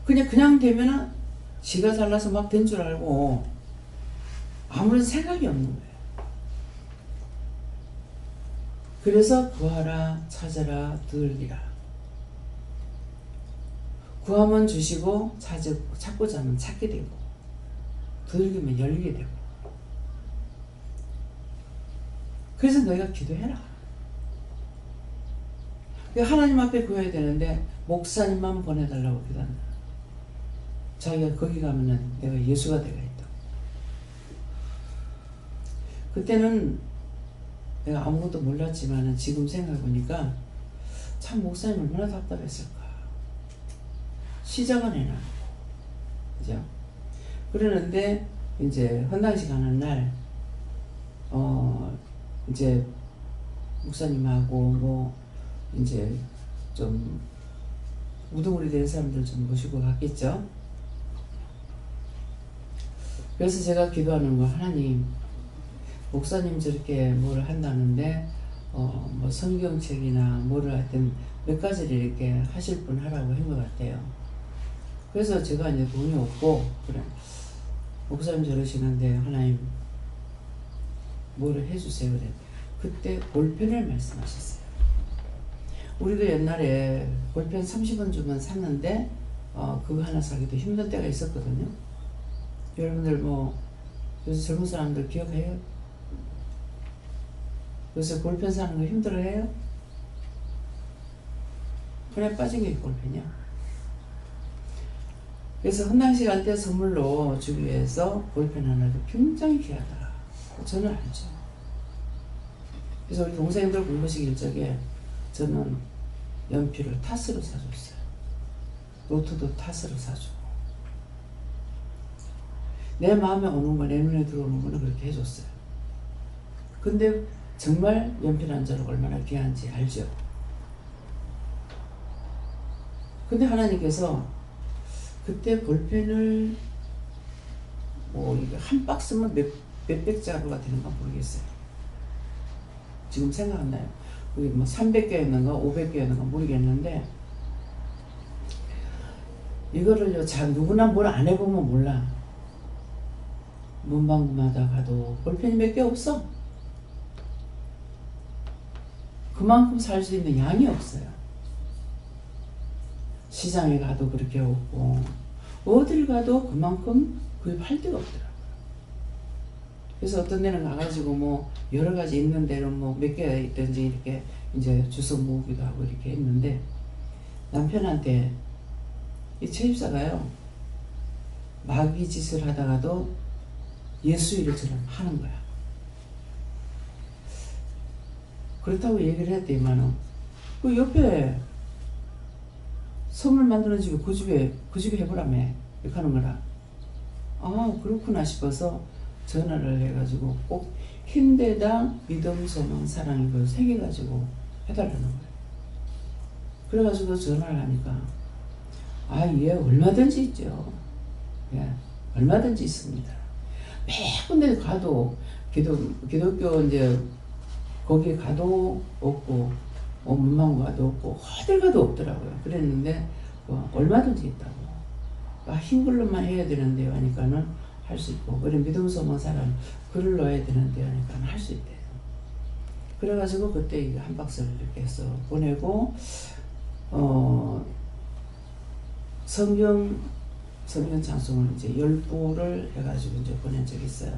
그냥 되면은 지가 잘나서 막 된 줄 알고 아무런 생각이 없는 거예요. 그래서 구하라, 찾아라, 두들기라. 구하면 주시고 찾고자 하면 찾게 되고 두들기면 열리게 되고. 그래서 너희가 기도해라. 하나님 앞에 구해야 되는데 목사님만 보내달라고 기도한다. 자기가 거기 가면은 내가 예수가 되겠다. 그때는 내가 아무것도 몰랐지만 지금 생각해보니까 참 목사님 얼마나 답답했을까. 시작은 해놔. 그죠? 그러는데 이제 헌당식 가는 날 이제 목사님하고 뭐 이제 좀 우두머리 된 사람들 좀 모시고 갔겠죠. 그래서 제가 기도하는 거, 하나님 목사님 저렇게 뭐를 한다는데 뭐 성경책이나 뭐를 하여튼 몇 가지를 이렇게 하실 분 하라고 한 것 같아요. 그래서 제가 이제 돈이 없고 그래 목사님 저러시는데 하나님 뭐를 해주세요 그래. 그때 볼펜을 말씀하셨어요. 우리도 옛날에 볼펜 30원 주면 샀는데 그거 하나 사기도 힘든 때가 있었거든요. 여러분들 뭐 요새 젊은 사람들 기억해요? 요새 볼펜 사는 거 힘들어해요? 손에 빠진 게 볼펜이야. 그래서 헌당식 할 때 선물로 주기 위해서 볼펜 하나도 굉장히 귀하다. 저는 알죠. 그래서 우리 동생들 공부식 일적에 저는 연필을 탓으로 사줬어요. 노트도 탓으로 사주고. 내 마음에 오는 거, 내 눈에 들어오는 거는 그렇게 해줬어요. 근데 정말 연필 한 자루가 얼마나 귀한지 알죠? 근데 하나님께서 그때 볼펜을 뭐 이게 한 박스면 몇백 자루가 되는가 모르겠어요. 지금 생각 안 나요. 그게 뭐 300개였는가 500개였는가 모르겠는데 이거를요 잘 누구나 뭘 안 해보면 몰라. 문방구마다 가도 볼펜이 몇 개 없어. 그만큼 살 수 있는 양이 없어요. 시장에 가도 그렇게 없고 어딜 가도 그만큼 구입할 데가 없더라고요. 그래서 어떤 데는 가가지고 뭐 여러 가지 있는 데는 뭐 몇 개가 있든지 이렇게 이제 주워 모으기도 하고 이렇게 했는데 남편한테 이 채집사가요 마귀 짓을 하다가도 예수 일처럼 하는 거야. 그렇다고 얘기를 했더니만은 그 옆에 선물 만들어주고 그 집에 해보라며 이렇게 하는 거라. 아 그렇구나 싶어서 전화를 해가지고 꼭 힘대다 믿음 소망 사랑 이걸 새겨가지고 해달라는 거예요. 그래가지고 전화를 하니까 아 예 얼마든지 있죠. 예 얼마든지 있습니다. 매 군데 가도 기독교 이제 거기에 가도 없고 문방구 가도 없고 어딜 가도 없더라고요. 그랬는데 얼마든지 있다고. 아 힘글로만 해야 되는데요 하니까는 할 수 있고 그래 믿음 소망 사람 글을 넣어야 되는데 하니까는 할 수 있대요. 그래가지고 그때 이거 한 박스를 이렇게 해서 보내고 성경 찬송을 이제 10부를 해가지고 이제 보낸 적이 있어요.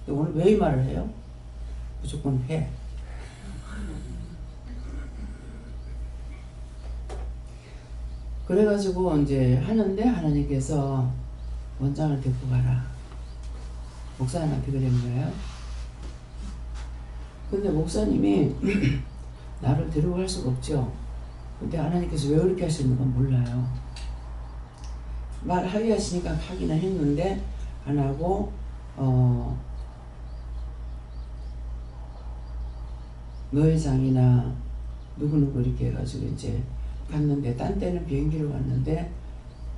오늘 왜 이 말을 해요? 무조건 해. 그래가지고 이제 하는데 하나님께서 원장을 데리고 가라. 목사님한테 그런 거예요. 근데 목사님이 나를 데려갈 수가 없죠. 근데 하나님께서 왜 그렇게 하시는 건 몰라요. 말하게 하시니까 하기는 했는데 안 하고 노회장이나 누구누구 이렇게 해가지고 이제 갔는데, 딴 때는 비행기로 갔는데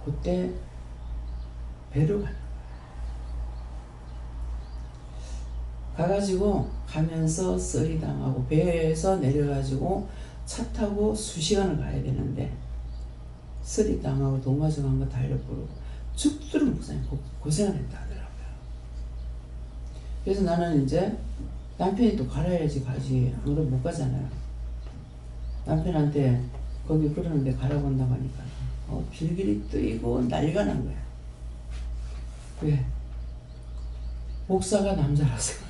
그때 배로 가는 거야. 가가지고 가면서 썰이 당하고 배에서 내려가지고 차 타고 수시간을 가야 되는데 썰이 당하고 동화정 한 거 달려버리고 죽도록 목사님 고생을 했다 하더라고요. 그래서 나는 이제 남편이 또 가라야지 가지, 안 그러면 못 가잖아요. 남편한테 거기 그러는데 가라고 한다고 하니까 빌길이 뜨이고 난리가 난 거야. 왜? 목사가 남자라서.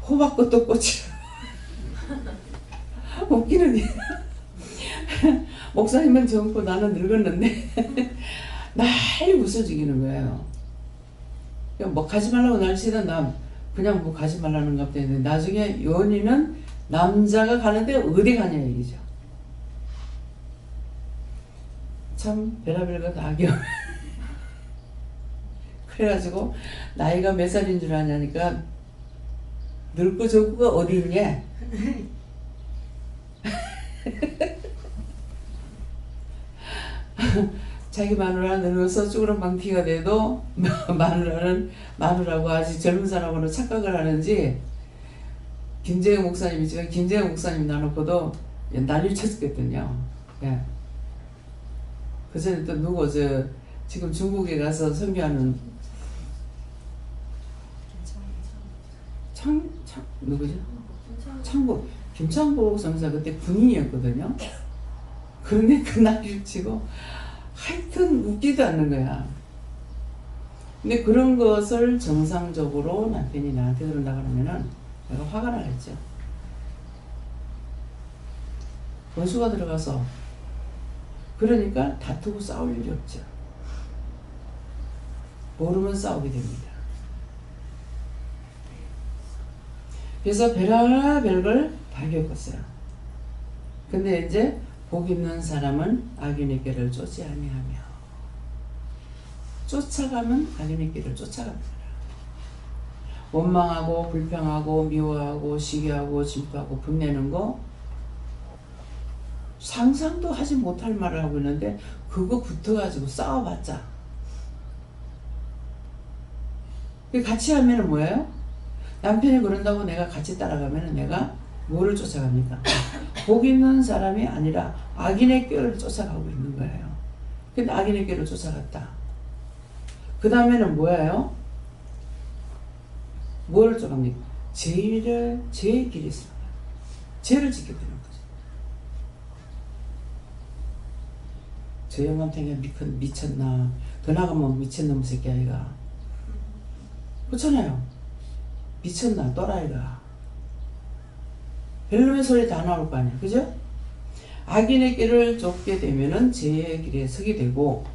호박꽃도 꽃이 웃기는 일. 목사님은 젊고 나는 늙었는데 난리 웃어 죽이는 거예요. 뭐 가지 말라고 날씨는 나 그냥 뭐 가지 말라는 것 같았는데, 나중에 연인은 남자가 가는데 어디 가냐 얘기죠. 참 별의별 거 다 겨. 그래가지고 나이가 몇 살인 줄 아냐니까 늙고 적고가 어디 있냐. 자기 마누라 늙어서 쭈그런 방티가 돼도 마누라고 아직 젊은 사람으로 착각을 하는지, 김재영 목사님이지만 김재영 목사님 나놓고도 난리를 쳤거든요. 예. 그 전에 또 누구 지금 중국에 가서 선교하는 누구죠? 김창복 선사 그때 군인이었거든요. 그런데 그 난리를 치고 하여튼 웃기도 않는 거야. 근데 그런 것을 정상적으로 남편이 나한테 그런다 그러면은 내가 화가 나겠죠. 원수가 들어가서 그러니까 다투고 싸울 일이 없죠. 모르면 싸우게 됩니다. 그래서 별걸 다 겪었어요. 근데 이제 복 있는 사람은 악인의 길을 쫓지 아니하며, 쫓아가면 악인의 길을 쫓아갑니다. 원망하고 불평하고 미워하고 시기하고 질투하고 분내는 거 상상도 하지 못할 말을 하고 있는데 그거 붙어가지고 싸워봤자, 같이 하면은 뭐예요? 남편이 그런다고 내가 같이 따라가면은 내가 뭐를 쫓아갑니까? 복 있는 사람이 아니라 악인의 꾀를 쫓아가고 있는 거예요. 근데 악인의 꾀를 쫓아갔다. 그 다음에는 뭐예요? 뭐를 쫓아갑니까? 죄의 길이 있어요. 죄를 짓게 되는 거죠. 저 영감탱이가 미쳤나? 더 나가면 미친놈 새끼 아이가. 그렇잖아요. 미쳤나? 또라이가. 별놈의 소리 다 나올 거 아니야. 그죠? 악인의 길을 쫓게 되면은 죄의 길에 서게 되고,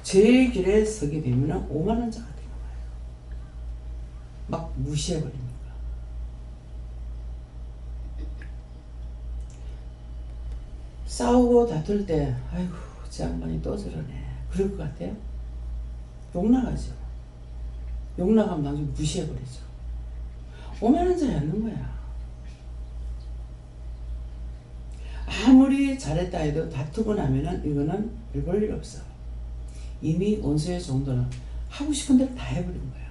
죄의 길에 서게 되면은 오만한 자가 되는 거예요. 막 무시해버립니다. 싸우고 다툴 때, 아이고, 저 양반이 또 저러네. 그럴 것 같아요? 욕 나가죠. 욕 나가면 나중에 무시해버리죠. 오만한 자에 앉는 거야. 아무리 잘했다 해도 다투고 나면은 이거는 별 볼 일 없어. 이미 원수의 정도는 하고 싶은 대로 다 해버린 거야.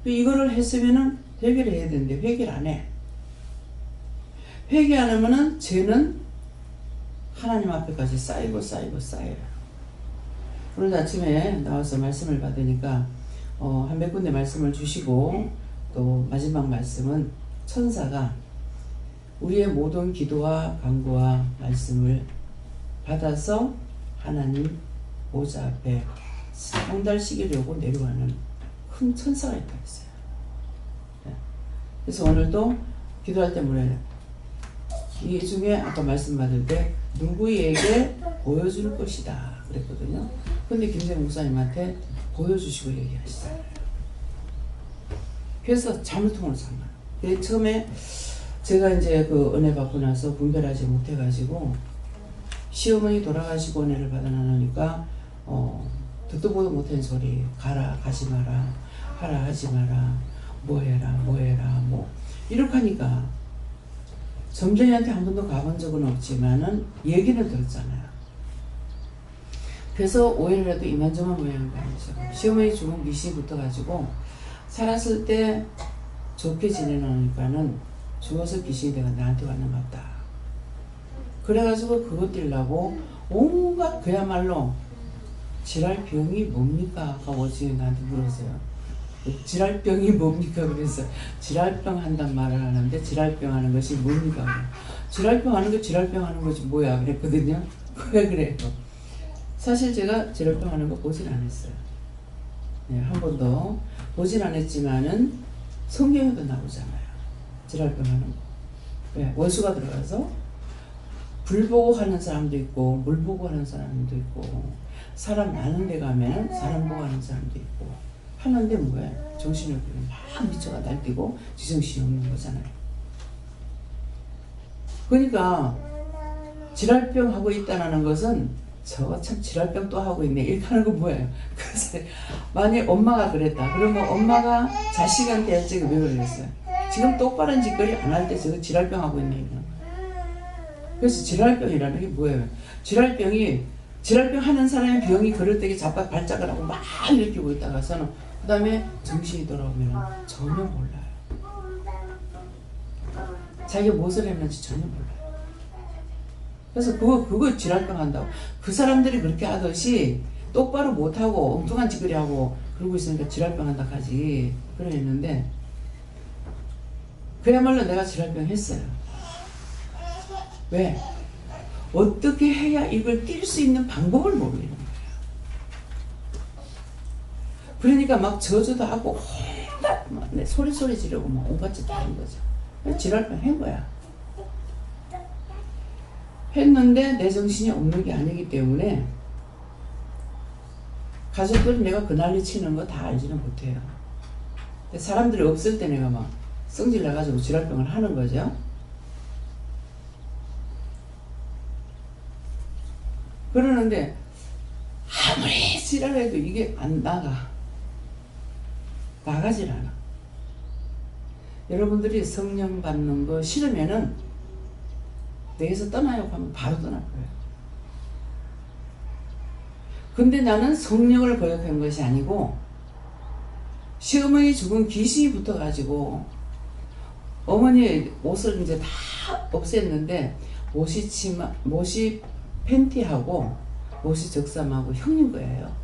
이거를 했으면은 회개를 해야 되는데 회개를 안 해. 회개 안 하면은 죄는 하나님 앞에까지 쌓이고 쌓여요. 오늘 아침에 나와서 말씀을 받으니까 한 몇 군데 말씀을 주시고, 또 마지막 말씀은 천사가 우리의 모든 기도와 간구와 말씀을 받아서 하나님 보좌 앞에 상달시키려고 내려가는 큰 천사가 있다 했어요. 그래서 오늘도 기도할 때 뭐래요? 이 중에 아까 말씀 받을 때 누구에게 보여줄 것이다 그랬거든요. 근데 김재영 목사님한테 보여주시고 얘기하시잖아요. 그래서 자물통으로 산 거예요. 처음에 제가 이제 그 은혜 받고 나서 분별하지 못해가지고 시어머니 돌아가시고 은혜를 받아 나누니까 듣도 보도 못한 소리, 가라 가지 마라, 하라 하지 마라, 뭐 해라 뭐 이렇게 하니까 점쟁이한테 한 번도 가본 적은 없지만은 얘기는 들었잖아요. 그래서 오해라도 이만저만 모양이 아니죠. 시어머니 죽은 미신이 붙어가지고 살았을 때 좋게 지내놓으니까는 죽어서 귀신이 내가 나한테 왔는 것 같다. 그래가지고 그것 뛸라고 온갖 그야말로 질랄병이 뭡니까? 아까 오징이 나한테 물었어요. 질랄병이 뭡니까? 그래서 질랄병 한단 말을 하는데 질랄병 하는 것이 뭡니까? 질랄병 하는 거 질랄병 하는 것이 뭐야? 그랬거든요. 왜 그래요? 사실 제가 질랄병 하는 거 보진 않았어요. 네, 한 번도 보진 않았지만은 성경에도 나오잖아요. 질랄병 하는 거. 왜? 원수가 들어가서 불 보고 하는 사람도 있고 물 보고 하는 사람도 있고 사람 많은 데 가면 사람 보고 하는 사람도 있고 하는데 뭐야? 정신을 막 미쳐가 날뛰고 지정신이 없는 거잖아요. 그러니까 질랄병 하고 있다는 것은 저거 참 질랄병 또 하고 있네 이렇게 하는 건 뭐예요? 그래서 만약 엄마가 그랬다 그러면 엄마가 자식한테 할 적에 왜 그랬어요? 지금 똑바른 짓거리 안 할 때 저거 질랄병 하고 있네 이런 거예요. 그래서 질랄병이라는 게 뭐예요? 질랄병 하는 사람의 병이 그럴 때 잡아 발작을 하고 막 일으키고 있다가서는 그 다음에 정신이 돌아오면 전혀 몰라요. 자기가 무엇을 했는지 전혀 몰라요. 그래서 그거 질랄병 한다고. 그 사람들이 그렇게 하듯이 똑바로 못하고 엉뚱한 짓거리 하고 그러고 있으니까 질랄병 한다 하지. 그랬는데 그야말로 내가 질랄병 했어요. 왜? 어떻게 해야 이걸 뛸 수 있는 방법을 모르는 거예요. 그러니까 막 저주도 하고 온갖 막 소리 지르고 막 온갖 짓 하는 거죠. 질랄병 한 거야. 했는데 내 정신이 없는 게 아니기 때문에 가족들은 내가 그 난리 치는 거 다 알지는 못해요. 사람들이 없을 때 내가 막 성질 나가지고 질랄병을 하는 거죠. 그러는데 아무리 지랄해도 이게 안 나가질 않아. 여러분들이 성령 받는 거 싫으면은 내게서 떠나요 하면 바로 떠날 거예요. 근데 나는 성령을 거역한 것이 아니고 시어머니 죽은 귀신이 붙어가지고 어머니 옷을 이제 다 없앴는데 못이 팬티하고 못이 적삼하고 형님 거예요.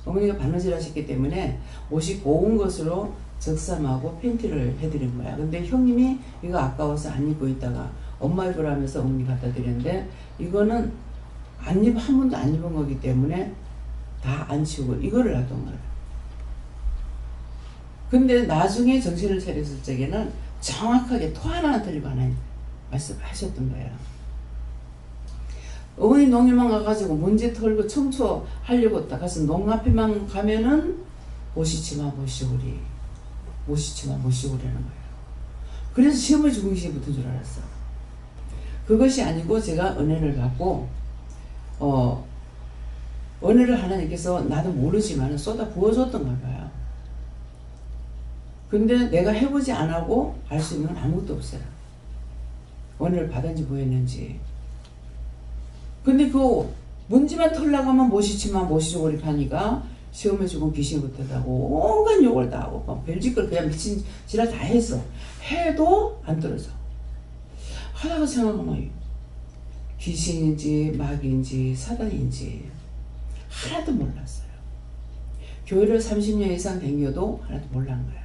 어머니가 바느질 하셨기 때문에 옷이 고운 것으로 적삼하고 팬티를 해드린 거야. 근데 형님이 이거 아까워서 안 입고 있다가 엄마 입으라면서 어머니 갖다 드렸는데 이거는 한 번도 안 입은 거기 때문에 다 안 치우고 이거를 놔둔 거예요. 근데 나중에 정신을 차렸을 적에는 정확하게 토 하나 틀리고 하나 말씀하셨던 거예요. 어머니 농에만 가가지고 먼지 털고 청소하려고 딱 가서 농 앞에만 가면은 모시치마 모시오리 모시오리라는 거예요. 그래서 시어머니 죽은 시에 붙은 줄 알았어. 그것이 아니고 제가 은혜를 받고 은혜를 하나님께서 나도 모르지만 쏟아 부어줬던가 봐요. 근데 내가 해보지 안 하고 알 수 있는 건 아무것도 없어요. 은혜를 받은지 뭐했는지. 근데 그 문지만 털나가면 모시치마 모시오리 하니까 시험에 주고 귀신이 붙었다고 온갖 욕을 다 하고 막 별짓걸 그냥 미친 지랄 다 했어. 해도 안 떨어져. 하다가 생각하면 귀신인지 마귀인지 사단인지 하나도 몰랐어요. 교회를 30년 이상 다녀도 하나도 몰란 거야.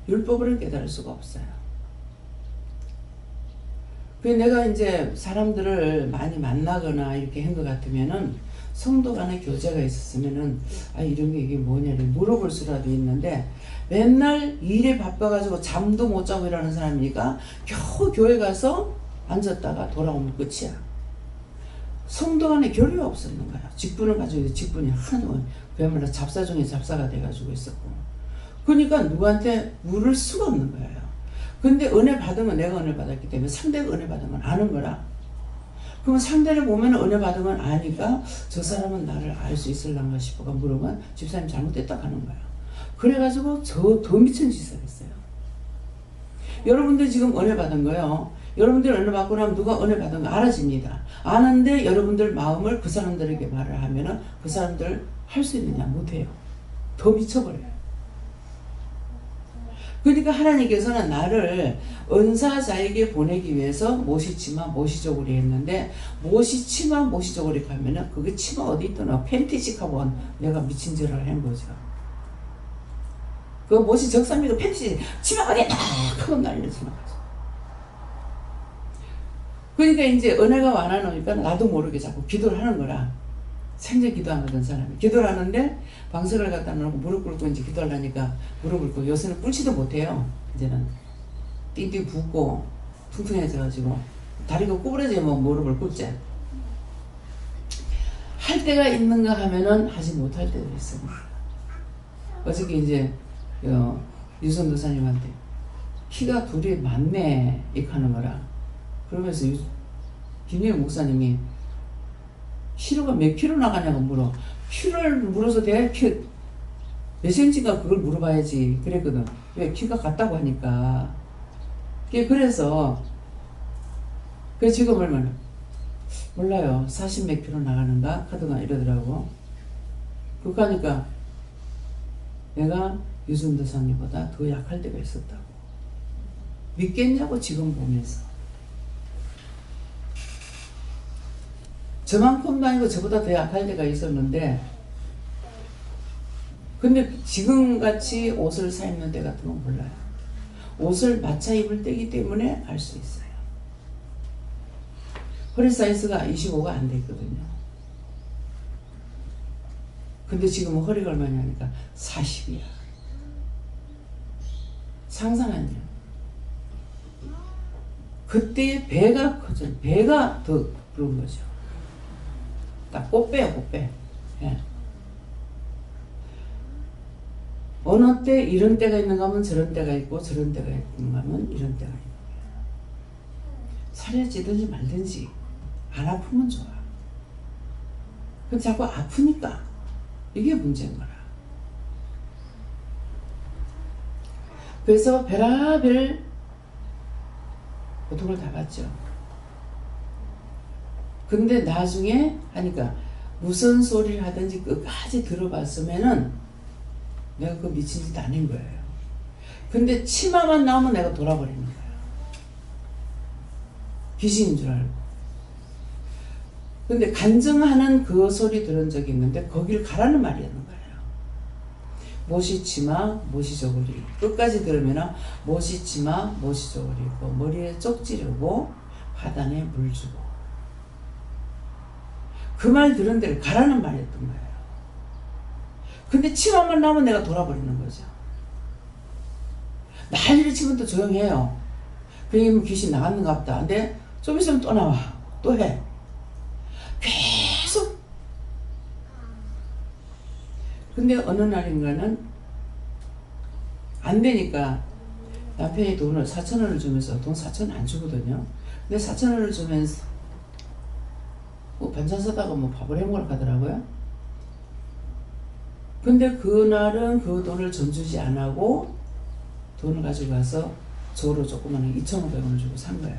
율법을 깨달을 수가 없어요. 내가 이제 사람들을 많이 만나거나 이렇게 한 것 같으면은 성도 간의 교제가 있었으면은 이런 게 이게 뭐냐 물어볼 수라도 있는데 맨날 일에 바빠가지고 잠도 못 자고 이러는 사람이니까 겨우 교회 가서 앉았다가 돌아오면 끝이야. 성도 간에 교류가 없었는 거야. 직분을 가지고 직분이 하나도 그야말로 잡사 중에 잡사가 돼가지고 있었고 그러니까 누구한테 물을 수가 없는 거예요. 근데 은혜 받은 건 내가 은혜 받았기 때문에 상대가 은혜 받은 건 아는 거라. 그러면 상대를 보면 은혜 받은 건 아니까 저 사람은 나를 알 수 있을란가 싶어가 물으면 집사님 잘못됐다 하는 거야. 그래가지고 저 더 미친 짓을 했어요. 여러분들 지금 은혜 받은 거요. 여러분들 은혜 받고 나면 누가 은혜 받은 거 알아집니다. 아는데 여러분들 마음을 그 사람들에게 말을 하면은 그 사람들 할 수 있느냐? 못해요. 더 미쳐버려요. 그러니까 하나님께서는 나를 은사자에게 보내기 위해서 모시치마 모시저고리 했는데 모시치마 모시저고리 가면은 그게 치마 어디 있더나 팬티식하고 내가 미친 짓을 한 거죠. 그 모시 적삼이가 팬티 치마 어디 있다 하고 난리치마 가죠. 그러니까 이제 은혜가 와나놓으니까 나도 모르게 자꾸 기도를 하는 거라. 생전 기도 안 하던 사람이 기도를 하는데 방석을 갖다 놓고 무릎 꿇고 이제 기도를 하니까 무릎 꿇고 요새는 꿇지도 못해요. 이제는 띵띵 붓고 퉁퉁해져가지고 다리가 구부러지면 무릎을 꿇지. 할 때가 있는가 하면은 하지 못할 때도 있습니다. 어저께 이제 유선 도사님한테 키가 둘이 맞네 이렇게 하는 거라. 그러면서 김영희 목사님이 키로가 몇 킬로 나가냐고 물어. 키를 물어서 내가 몇 센치인가 그걸 물어봐야지 그랬거든. 왜 키가 같다고 하니까. 그래서 지금 얼마나 몰라요. 40 몇 킬로 나가는가 하더가 이러더라고. 그거 하니까 내가 유순도사님보다 더 약할 때가 있었다고. 믿겠냐고 지금 보면서. 저만큼도 아니고 저보다 더 약할 때가 있었는데 근데 지금같이 옷을 사 입는 때 같은 건 몰라요. 옷을 맞춰 입을 때이기 때문에 알 수 있어요. 허리 사이즈가 25가 안 됐거든요. 근데 지금은 허리가 얼마냐니까 40이야. 상상하냐. 그때 배가 커져. 배가 더 그런 거죠. 딱 꽃배요, 꽃배. 예. 어느 때 이런 때가 있는가 하면 저런 때가 있고 저런 때가 있는가 하면 이런 때가 있는 거예요. 살이 찌든지 말든지 안 아프면 좋아. 근데 자꾸 아프니까 이게 문제인 거라. 그래서 별의별 고통을 다 받죠. 근데 나중에 하니까 무슨 소리를 하든지 끝까지 들어봤으면은 내가 그 미친 짓 아닌 거예요. 근데 치마만 나오면 내가 돌아버리는 거예요. 귀신인 줄 알고. 근데 간증하는 그 소리 들은 적이 있는데 거길 가라는 말이었는 거예요. 모시치마, 모시저고리. 끝까지 들으면 모시치마, 모시저고리 입고 머리에 쪽 지르고 화단에 물 주고. 그 말 들은 대로 가라는 말이었던 거예요. 근데 치마만 나오면 내가 돌아버리는 거죠. 난리를 치면 또 조용해요. 그러면 귀신 나갔는가 보다. 근데 좀 있으면 또 나와. 또 해. 계속. 근데 어느 날인가는 안 되니까 남편이 돈을 4,000원을 주면서 돈 4,000원 안 주거든요. 근데 4,000원을 주면서 뭐 반찬 사다가 뭐 밥을 해먹으러 가더라고요. 근데 그날은 그 돈을 전주지 안 하고 돈을 가지고 가서 저로 조그만 2,500원을 주고 산 거예요.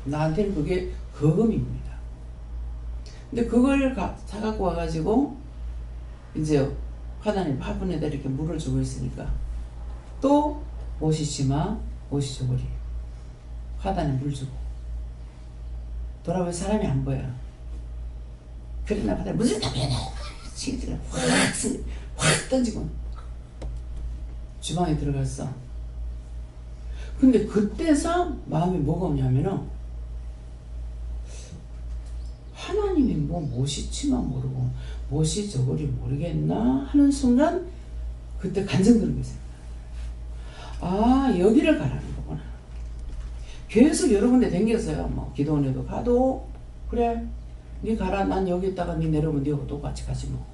나한테는 그게 거금입니다. 근데 그걸 사갖고 와가지고 이제 화단에 화분에다 이렇게 물을 주고 있으니까 또 모시치마, 모시저고리 화단에 물 주고 돌아보면 사람이 안 보여. 그러나 화단에 무슨 답이냐 지들을 확 던지고 주방에 들어갔어. 근데 그때서 마음에 뭐가 오냐면은 하나님이 뭐 모시치마 모르고 모시저고리 모르겠나 하는 순간 그때 간증 드는 게 생각나요. 아 여기를 가라는 거구나. 계속 여러 군데 댕겼어요. 뭐 기도원에도 가도 그래 네 가라. 난 여기 있다가 네 내려오면 네하고 똑같이 가지 뭐.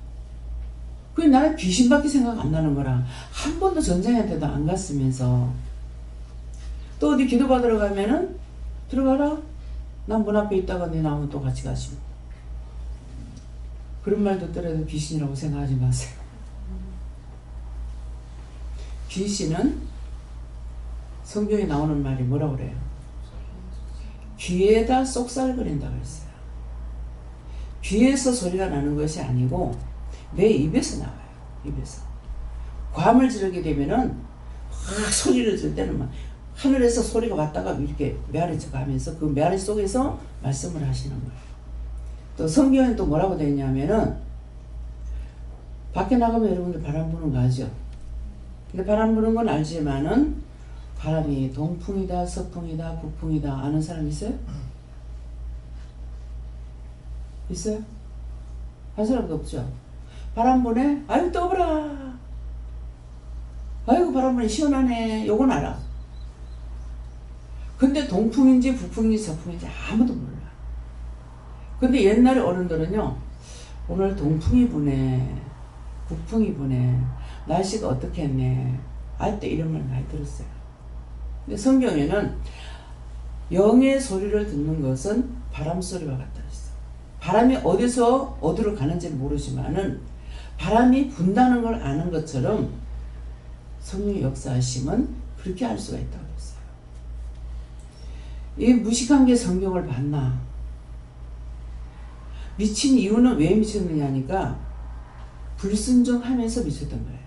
그게 나는 귀신밖에 생각 안 나는 거라. 한 번도 전쟁한테도 안 갔으면서 또 어디 기도 받으러 가면은 들어가라. 난 문 앞에 있다가 네 나오면 또 같이 가시고. 그런 말 듣더라도 귀신이라고 생각하지 마세요. 귀신은 성경에 나오는 말이 뭐라고 그래요? 귀에다 쏙살거린다고 했어요. 귀에서 소리가 나는 것이 아니고 내 입에서 나와요. 입에서. 괌을 지르게 되면은 소리를 질 때는 막 하늘에서 소리가 왔다가 이렇게 메아리 쳐가면서 그 메아리 속에서 말씀을 하시는 거예요. 또 성경에 또 뭐라고 되어 있냐면은 밖에 나가면 여러분들 바람 부는 거 아죠? 근데 바람 부는 건 알지만은 바람이 동풍이다, 서풍이다, 북풍이다 아는 사람 있어요? 있어요? 한 사람도 없죠? 바람 부네? 아이고 떠보라. 아이고 바람 부네 시원하네. 요건 알아. 근데 동풍인지 북풍인지 서풍인지 아무도 몰라. 근데 옛날에 어른들은요, 오늘 동풍이 부네, 북풍이 부네, 날씨가 어떻게 했네, 알 때 이런 말 많이 들었어요. 근데 성경에는 영의 소리를 듣는 것은 바람 소리와 같다 했어. 바람이 어디서 어디로 가는지는 모르지만은 바람이 분다는 걸 아는 것처럼 성령의 역사하심은 그렇게 알 수가 있다고 했어요. 이 무식한 게 성경을 봤나? 미친 이유는 왜 미쳤느냐 하니까 불순종하면서 미쳤던 거예요.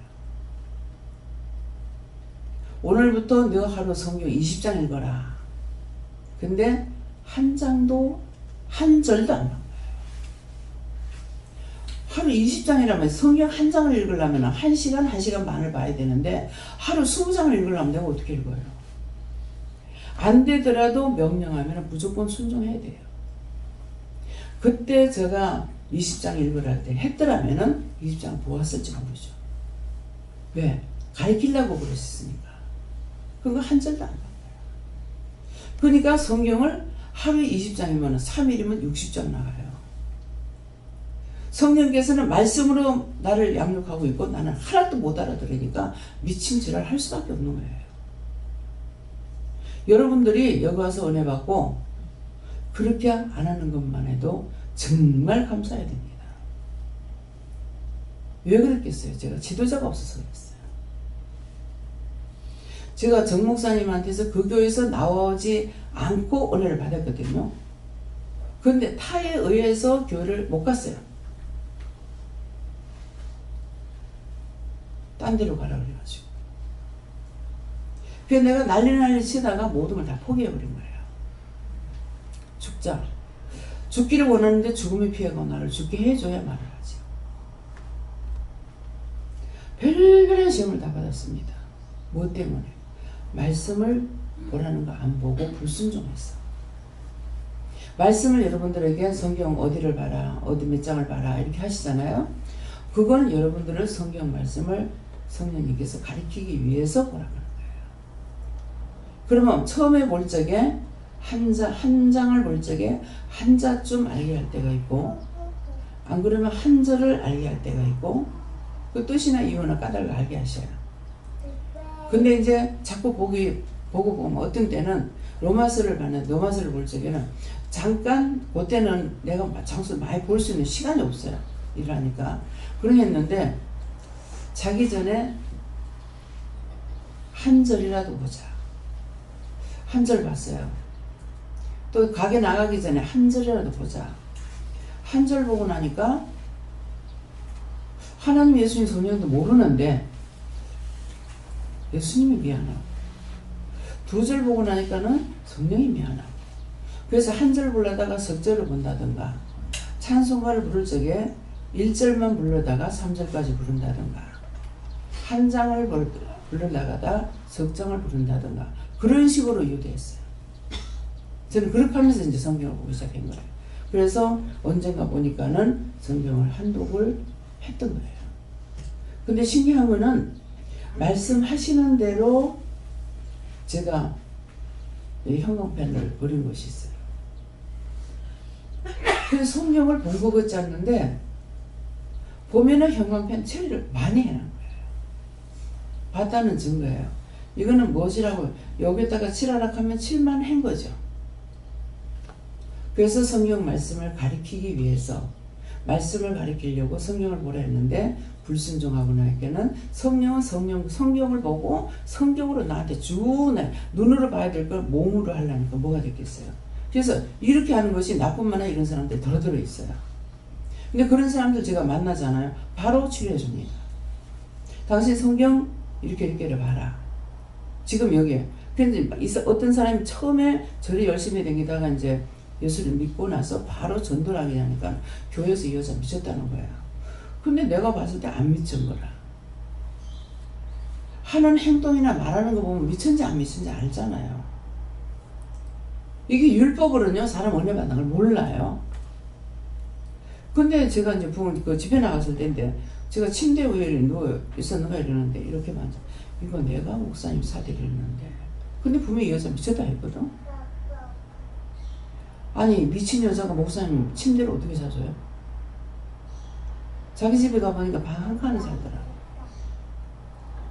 오늘부터 너 하루 성경 20장 읽어라. 근데 한 장도 한 절도 안 본 거예요. 하루 20장이라면 성경 한 장을 읽으려면 1시간, 1시간 반을 봐야 되는데 하루 20장을 읽으려면 내가 어떻게 읽어요? 안 되더라도 명령하면 무조건 순종해야 돼요. 그때 제가 20장 읽으라 할 때 했더라면은 20장 보았을지 모르죠. 왜? 가르치려고 그랬으니까. 그거 한 절도 안 본 거예요. 그러니까 성경을 하루에 20장이면 3일이면 60장 나가요. 성령께서는 말씀으로 나를 양육하고 있고 나는 하나도 못 알아들으니까 미친 지랄 할 수밖에 없는 거예요. 여러분들이 여기 와서 은혜 받고 그렇게 안 하는 것만 해도 정말 감사해야 됩니다. 왜 그랬겠어요? 제가 지도자가 없어서 그랬어요. 제가 정 목사님한테서 그 교회에서 나오지 않고 은혜를 받았거든요. 그런데 타에 의해서 교회를 못 갔어요. 딴 데로 가라 그래가지고. 그래서 내가 난리 치다가 모든 걸 다 포기해버린 거예요. 죽자. 죽기를 원하는데 죽음의 피해가 나를 죽게 해줘야 말을 하죠. 별별한 시험을 다 받았습니다. 무엇 때문에? 말씀을 보라는 거 안 보고 불순종했어. 말씀을 여러분들에게 성경 어디를 봐라, 어디 몇 장을 봐라 이렇게 하시잖아요. 그건 여러분들을 성경 말씀을 성령님께서 가르치기 위해서 보라고 하는 거예요. 그러면 처음에 볼 적에 한 장을 볼 적에 한 자쯤 알게 할 때가 있고, 안 그러면 한 절을 알게 할 때가 있고, 그 뜻이나 이유나 까닭을 알게 하셔요. 근데 이제 자꾸 보고 보면 어떤 때는 로마서를 봤는데 로마서를 볼 적에는 잠깐 그때는 내가 장소를 많이 볼 수 있는 시간이 없어요. 일하니까. 그러겠는데 자기 전에 한 절이라도 보자. 한 절 봤어요. 또 가게 나가기 전에 한 절이라도 보자. 한 절 보고 나니까 하나님 예수님 성령도 모르는데 예수님이 미안하고, 두 절 보고 나니까는 성령이 미안하고, 그래서 한 절 보려다가 석 절을 본다든가, 찬송가를 부를 적에 1절만 부르다가 3절까지 부른다든가, 한 장을 부르다가 석 장을 부른다든가, 그런 식으로 유도했어요. 저는 그렇게 하면서 이제 성경을 보기 시작한 거예요. 그래서 언젠가 보니까는 성경을 한독을 했던 거예요. 근데 신기한 거는 말씀하시는 대로 제가 이 형광펜을 그린 것이 있어요. 그래서 성경을 본 것 같지 않는데 보면은 형광펜 처리를 많이 해놓은 거예요. 봤다는 증거예요. 이거는 뭐지라고 여기다가 칠하라 하면 칠만 한 거죠. 그래서 성경 말씀을 가리키기 위해서 말씀을 가리키려고 성경을 보라 했는데 불순종하고 나에게는 성령은 성경을 보고 성경으로 나한테 쭉 눈으로 봐야 될 걸 몸으로 하려니까 뭐가 됐겠어요. 그래서 이렇게 하는 것이 나뿐만 아니라 이런 사람들이 들어 있어요. 근데 그런 사람들 제가 만나잖아요. 바로 치료해 줍니다. 당신 성경 이렇게를 봐라. 지금 여기에. 근데 어떤 사람이 처음에 저를 열심히 다니다가 이제 예수를 믿고 나서 바로 전도를 하게 하니까 교회에서 이 여자 미쳤다는 거야. 근데 내가 봤을 때 안 미친 거라. 하는 행동이나 말하는 거 보면 미쳤는지 안 미쳤는지 알잖아요. 이게 율법으로는요, 사람 은혜 받는 걸 몰라요. 근데 제가 이제 그 집에 나갔을 때인데, 제가 침대 위에 누워 있었는가 이러는데, 이렇게 만져. 이거 내가 목사님 사대를 했는데. 근데 분명히 이 여자 미쳤다 했거든? 아니, 미친 여자가 목사님 침대를 어떻게 사줘요? 자기 집에 가보니까 방 한 칸을 살더라.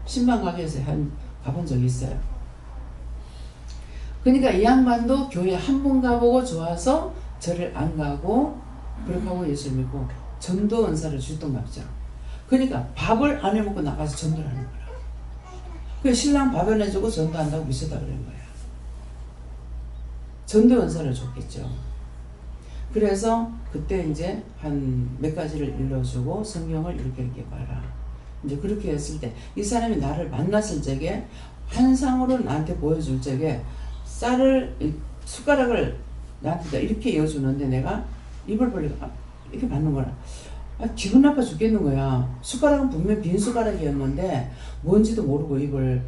신방 가게에서 가본 적이 있어요. 그러니까 이 양반도 교회 한 번 가보고 좋아서 절을 안 가고 그렇게 하고 예수를 믿고 전도 은사를 주던갑죠. 그러니까 밥을 안 해먹고 나가서 전도를 하는 거라. 그 신랑 밥 해내주고 전도한다고 미쳤다 그런 거야. 전도 은사를 줬겠죠. 그래서 그때 이제 한 몇 가지를 일러주고 성경을 이렇게 봐라. 이제 그렇게 했을 때 이 사람이 나를 만났을 적에 환상으로 나한테 보여줄 적에 숟가락을 나한테 이렇게 이어주는데 내가 입을 벌리고 이렇게 받는 거라. 기분 나빠 죽겠는 거야. 숟가락은 분명 빈 숟가락이었는데 뭔지도 모르고 입을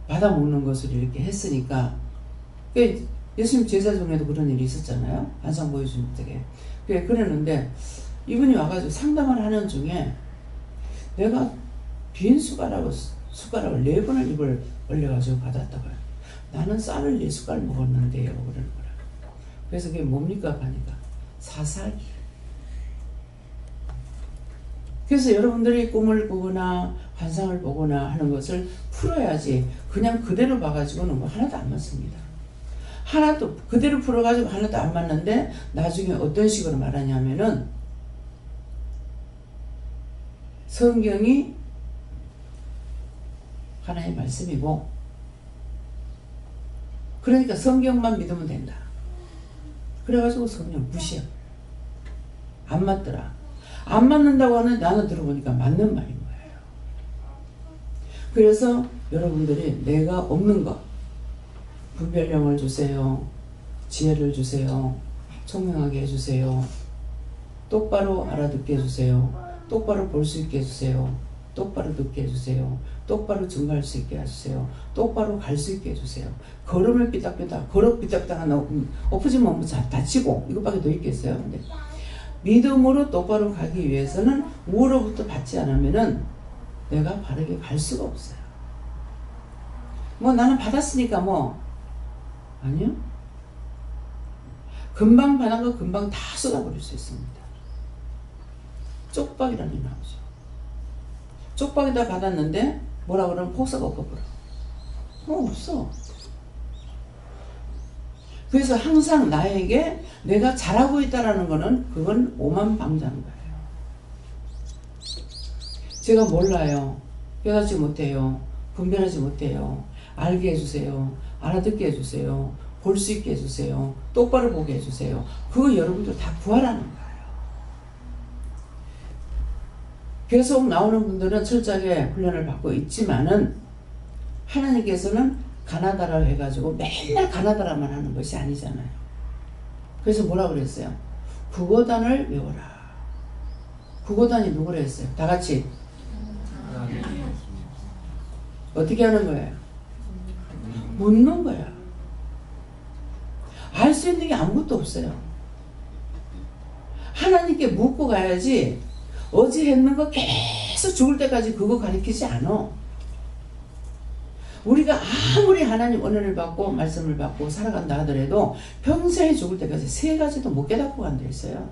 받아 먹는 것을 이렇게 했으니까. 예수님 제자 중에도 그런 일이 있었잖아요. 환상 보여주는 적에. 그랬는데 이분이 와가지고 상담을 하는 중에 내가 빈 숟가락을 4번을 입을 벌려가지고 받았다고요. 나는 쌀을 4숟갈 먹었는데요. 그러는 거라. 그래서 그게 뭡니까? 하니까 사사기. 그래서 여러분들이 꿈을 꾸거나 환상을 보거나 하는 것을 풀어야지 그냥 그대로 봐가지고는 뭐 하나도 안 맞습니다. 하나도 그대로 풀어가지고 하나도 안 맞는데 나중에 어떤 식으로 말하냐면은 성경이 하나의 말씀이고 그러니까 성경만 믿으면 된다. 그래가지고 성경 무시해. 안 맞더라. 안 맞는다고 하는데 나는 들어보니까 맞는 말인 거예요. 그래서 여러분들이 내가 없는 것 분별력을 주세요. 지혜를 주세요. 총명하게 해주세요. 똑바로 알아듣게 해주세요. 똑바로 볼 수 있게 해주세요. 똑바로 듣게 해주세요. 똑바로 증거할 수 있게 해주세요. 똑바로 갈 수 있게 해주세요. 걸음을 삐딱삐딱 걸어 삐딱삐딱 하나 엎어지면 다치고 이것밖에 더 있겠어요. 근데 믿음으로 똑바로 가기 위해서는 우로부터 받지 않으면은 내가 바르게 갈 수가 없어요. 뭐 나는 받았으니까 뭐 아니요. 금방 받은 거 금방 다 쏟아버릴 수 있습니다. 쪽박이라는 게 나오죠. 쪽박에다 받았는데 뭐라 그러면 폭삭 엎어버려. 없어. 그래서 항상 나에게 내가 잘하고 있다라는 거는 그건 오만방자인 거예요. 제가 몰라요. 깨닫지 못해요. 분별하지 못해요. 알게 해주세요. 알아듣게 해주세요. 볼 수 있게 해주세요. 똑바로 보게 해주세요. 그거 여러분들 다 구하라는 거예요. 계속 나오는 분들은 철저하게 훈련을 받고 있지만은 하나님께서는 가나다라 해가지고 맨날 가나다라만 하는 것이 아니잖아요. 그래서 뭐라 그랬어요? 국어단을 외워라. 국어단이 누구라 했어요? 다 같이 어떻게 하는 거예요? 묻는 거야. 알 수 있는 게 아무것도 없어요. 하나님께 묻고 가야지 어제 했는 거 계속 죽을 때까지 그거 가르치지 않아. 우리가 아무리 하나님 은혜를 받고 말씀을 받고 살아간다 하더라도 평생에 죽을 때까지 3가지도 못 깨닫고 간다 했어요.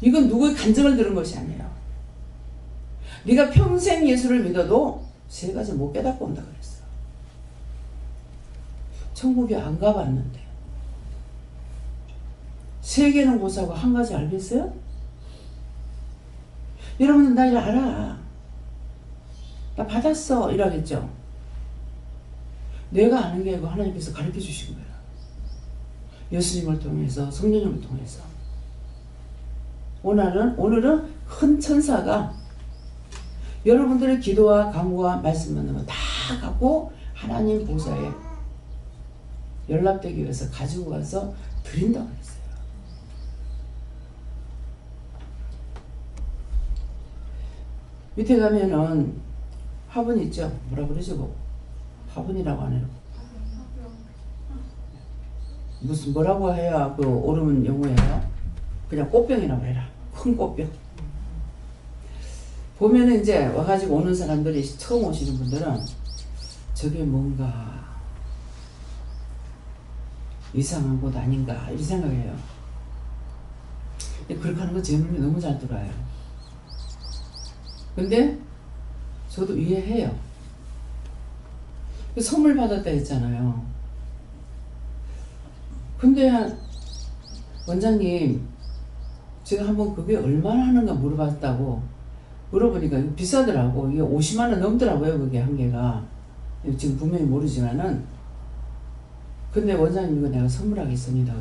이건 누구의 간증을 들은 것이 아니에요. 네가 평생 예수를 믿어도 세 가지 못 깨닫고 온다 그랬어. 천국에 안 가봤는데 세 개는 고사하고 한 가지 알겠어요? 여러분들 나 이제 알아. 나 받았어 이러겠죠. 내가 아는 게 아니고 하나님께서 가르쳐 주신 거야. 예수님을 통해서, 성령님을 통해서. 오늘은 큰 천사가 여러분들의 기도와 간구와 말씀만 다 갖고 하나님 보좌에 연락되기 위해서 가지고 가서 드린다고 했어요. 밑에 가면은 화분 있죠? 뭐라 그러죠? 뭐? 화분이라고 하네요. 무슨 뭐라고 해야 그 옳은 용어예요? 그냥 꽃병이라고 해라. 큰 꽃병. 보면은 이제 와가지고 오는 사람들이 처음 오시는 분들은 저게 뭔가 이상한 곳 아닌가 이렇게 생각해요. 근데 그렇게 하는 거 제 눈에 너무 잘 들어요. 근데 저도 이해해요. 선물 받았다 했잖아요. 근데 원장님 제가 한번 그게 얼마나 하는가 물어봤다고 물어보니까 이거 비싸더라고. 이게 50만 원 넘더라고요. 그게 한 개가. 지금 분명히 모르지만은 근데 원장님 이거 내가 선물하겠습니다.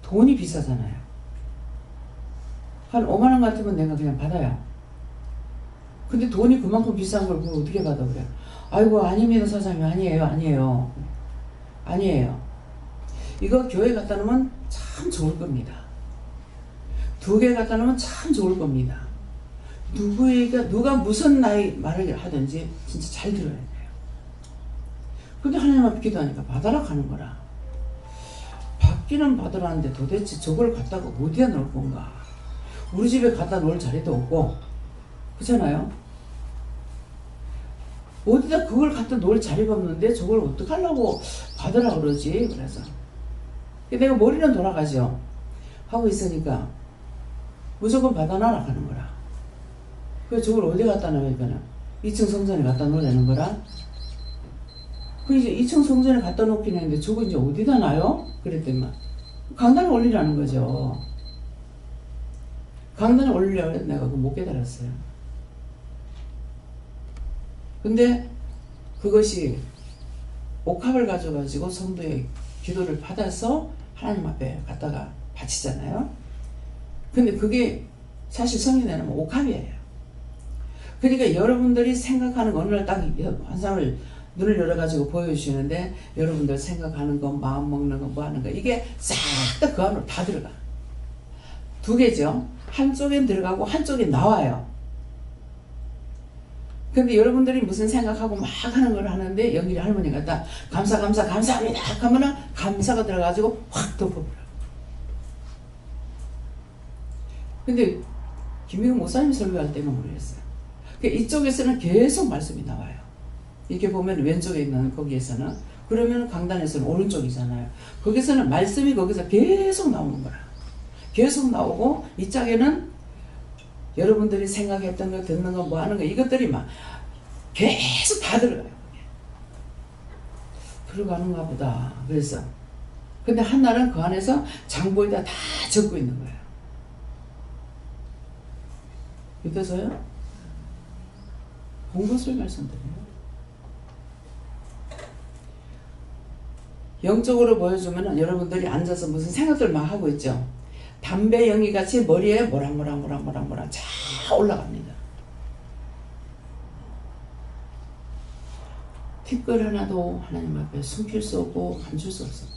돈이 비싸잖아요. 한 5만 원 같으면 내가 그냥 받아요. 근데 돈이 그만큼 비싼 걸 그걸 어떻게 받아 그래? 아이고 아닙니다 사장님. 아니에요. 이거 교회 갖다 놓으면 참 좋을 겁니다. 2개 갖다 놓으면 참 좋을 겁니다. 누가 무슨 나이 말을 하든지 진짜 잘 들어야 돼요. 근데 하나님 앞에 기도하니까 받아라 하는 거라. 받기는 받으라는데 도대체 저걸 갖다가 어디에 넣을 건가? 우리 집에 갖다 놓을 자리도 없고 그렇잖아요? 어디다 그걸 갖다 놓을 자리가 없는데 저걸 어떡하려고 받으라 그러지? 그래서 내가 머리는 돌아가죠. 하고 있으니까 무조건 받아놔라 하는 거라. 그래서 저걸 어디 갖다 놓으니까 2층 성전에 갖다 놓으라는 거라. 그 이제 2층 성전에 갖다 놓긴 했는데 저거 이제 어디다 놔요? 그랬더니 강단에 올리라는 거죠. 강단에 올리려고 해서 내가 그거 못 깨달았어요. 근데 그것이 옥합을 가져가지고 성도의 기도를 받아서 하나님 앞에 갖다가 바치잖아요. 근데 그게 사실 성경에는 옥합이에요. 그러니까 여러분들이 생각하는 거 어느 날 딱 환상을 눈을 열어가지고 보여주시는데 여러분들 생각하는 거, 마음 먹는 거, 뭐 하는 거 이게 싹 다 그 안으로 다 들어가. 2개죠. 한쪽엔 들어가고 한쪽엔 나와요. 근데 여러분들이 무슨 생각하고 막 하는 걸 하는데 연길이 할머니가 딱 감사합니다 하면은 감사가 들어가지고 확 덮어버려. 근데 김미경 목사님 설교할 때는 모르겠어요. 이쪽에서는 계속 말씀이 나와요. 이렇게 보면 왼쪽에 있는 거기에서는 그러면 강단에서는 오른쪽이잖아요. 거기서는 말씀이 거기서 계속 나오는 거라. 계속 나오고 이 짝에는 여러분들이 생각했던 거 듣는 거 뭐 하는 거 이것들이 막 계속 다 들어가요. 들어가는가 보다. 그래서 근데 한날은 그 안에서 장보에다 다 적고 있는 거예요. 믿어서요? 본 것을 말씀드려요. 영적으로 보여주면 여러분들이 앉아서 무슨 생각들 막 하고 있죠. 담배 연기 같이 머리에 모락모락 쫙 올라갑니다. 티끌 하나도 하나님 앞에 숨길 수 없고 감출 수 없습니다.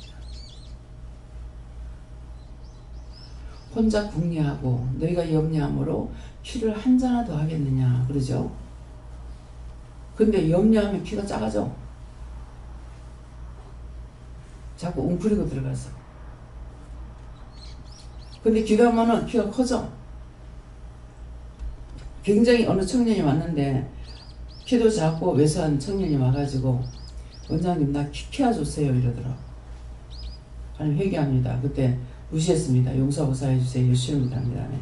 혼자 궁리하고 너희가 염려함으로 피를 한 잔이나 더 하겠느냐 그러죠. 근데 염려하면 피가 작아져. 자꾸 웅크리고 들어가서. 근데 기도하면은 피가 커져. 굉장히 어느 청년이 왔는데 키도 작고 왜소한 청년이 와가지고 원장님 나 키 키워주세요 이러더라고. 아니 회개합니다. 그때 무시했습니다. 용서하고 사해주세요. 예수님 당일안에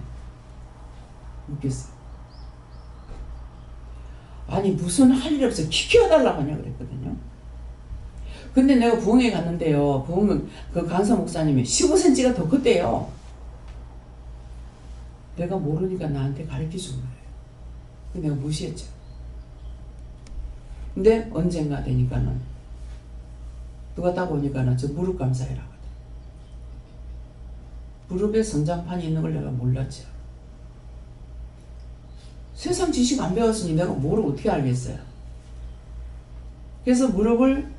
묻겠어요. 아니 무슨 할 일 없어 키워달라고 하냐 그랬거든요. 근데 내가 부흥회 갔는데요. 부흥 그 강사 목사님이 15cm가 더 컸대요. 내가 모르니까 나한테 가르쳐 준 거예요. 내가 무시했죠. 근데 언젠가 되니까는 누가 딱 오니까는 저 무릎 감사해라고 하더라고요. 무릎에 성장판이 있는 걸 내가 몰랐죠. 세상 지식 안 배웠으니 내가 뭘 어떻게 알겠어요. 그래서 무릎을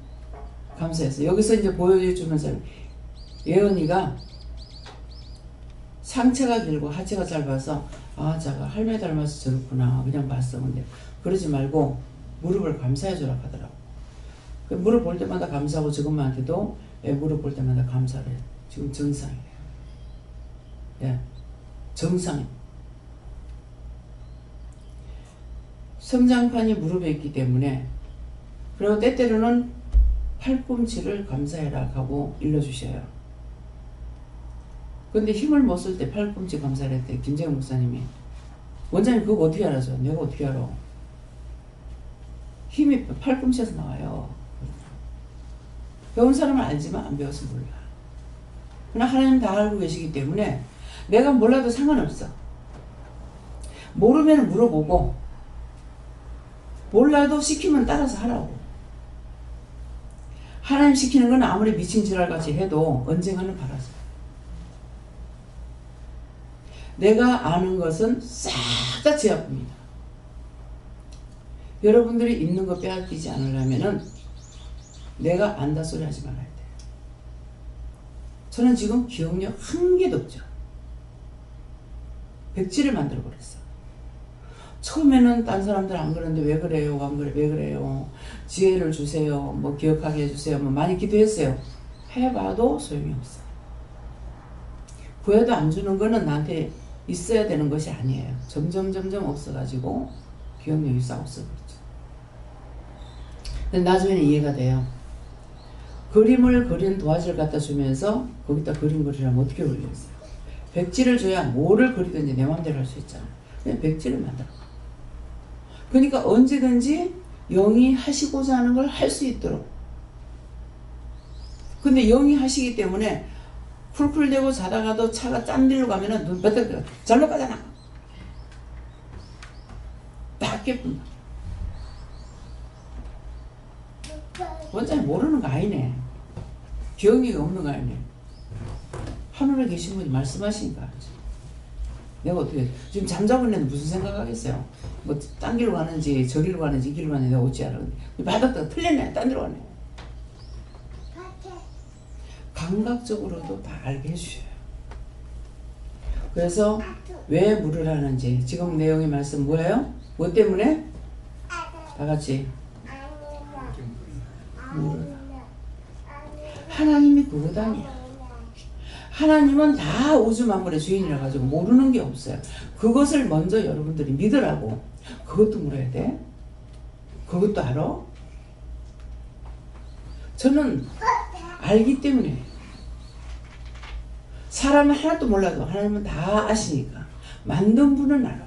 감사했어요. 여기서 이제 보여주는 사람 예언이가 상체가 길고 하체가 짧아서 아 자가 할매 닮아서 저렇구나 그냥 봤어. 근데 그러지 말고 무릎을 감사해주라 하더라고. 무릎 볼 때마다 감사하고 지금 엄마한테도 무릎 볼 때마다 감사를 해요. 지금 정상이에요. 예, 정상이에요. 성장판이 무릎에 있기 때문에 그리고 때때로는 팔꿈치를 감사해라 하고 일러주셔요. 근데 힘을 못 쓸 때 팔꿈치 감사를 했대. 김재영 목사님이. 원장님 그거 어떻게 알아서? 내가 어떻게 알아? 힘이 팔꿈치에서 나와요. 배운 사람은 알지만 안 배워서 몰라. 그러나 하나님 다 알고 계시기 때문에 내가 몰라도 상관없어. 모르면 물어보고 몰라도 시키면 따라서 하라고. 하나님 시키는 건 아무리 미친 지랄같이 해도 언젠가는 바라서. 내가 아는 것은 싹 다 제 아픕니다. 여러분들이 있는 거 빼앗기지 않으려면은 내가 안다 소리 하지 말아야 돼요. 저는 지금 기억력 한 개도 없죠. 백지를 만들어 버렸어. 처음에는 딴 사람들 안 그러는데 왜 그래요? 안 그래? 왜 그래요? 지혜를 주세요. 뭐 기억하게 해주세요. 뭐 많이 기도했어요. 해봐도 소용이 없어. 구해도 안 주는 거는 나한테 있어야 되는 것이 아니에요. 점점 없어가지고 기억력이 싹 없어버렸죠. 근데 나중에는 이해가 돼요. 그림을 그린 도화지를 갖다 주면서 거기다 그림 그리라면 어떻게 그리겠어요? 백지를 줘야 뭐를 그리든지 내 마음대로 할 수 있잖아요. 그냥 백지를 만들어. 그러니까 언제든지 영이 하시고자 하는 걸 할 수 있도록. 근데 영이 하시기 때문에 쿨쿨대고 자다가도 차가 짠 데로 가면은 눈 뺏어 절로 가잖아. 딱 깨뿐다. 원장님 모르는 거 아니네. 기억력이 없는 거 아니네. 하늘에 계신 분이 말씀하시니까 알지. 내가 어떻게 지금 잠자고 있는데 무슨 생각하겠어요. 뭐 딴 길로 가는지 저 길로 가는지 이 길로 가는지 내가 어찌 알아. 바닥다가 틀렸네. 딴 데로 가네. 감각적으로도 다 알게 해주셔요. 그래서 왜 물을 하는지 지금 내용의 말씀 뭐예요? 뭐 때문에? 다 같이 물을. 하나님이 그것 아니야. 하나님은 다 우주 만물의 주인이라 가지고 모르는 게 없어요. 그것을 먼저 여러분들이 믿으라고. 그것도 물어야 돼. 그것도 알아? 저는 알기 때문에. 사람은 하나도 몰라도 하나님은 다 아시니까. 만든 분은 알아.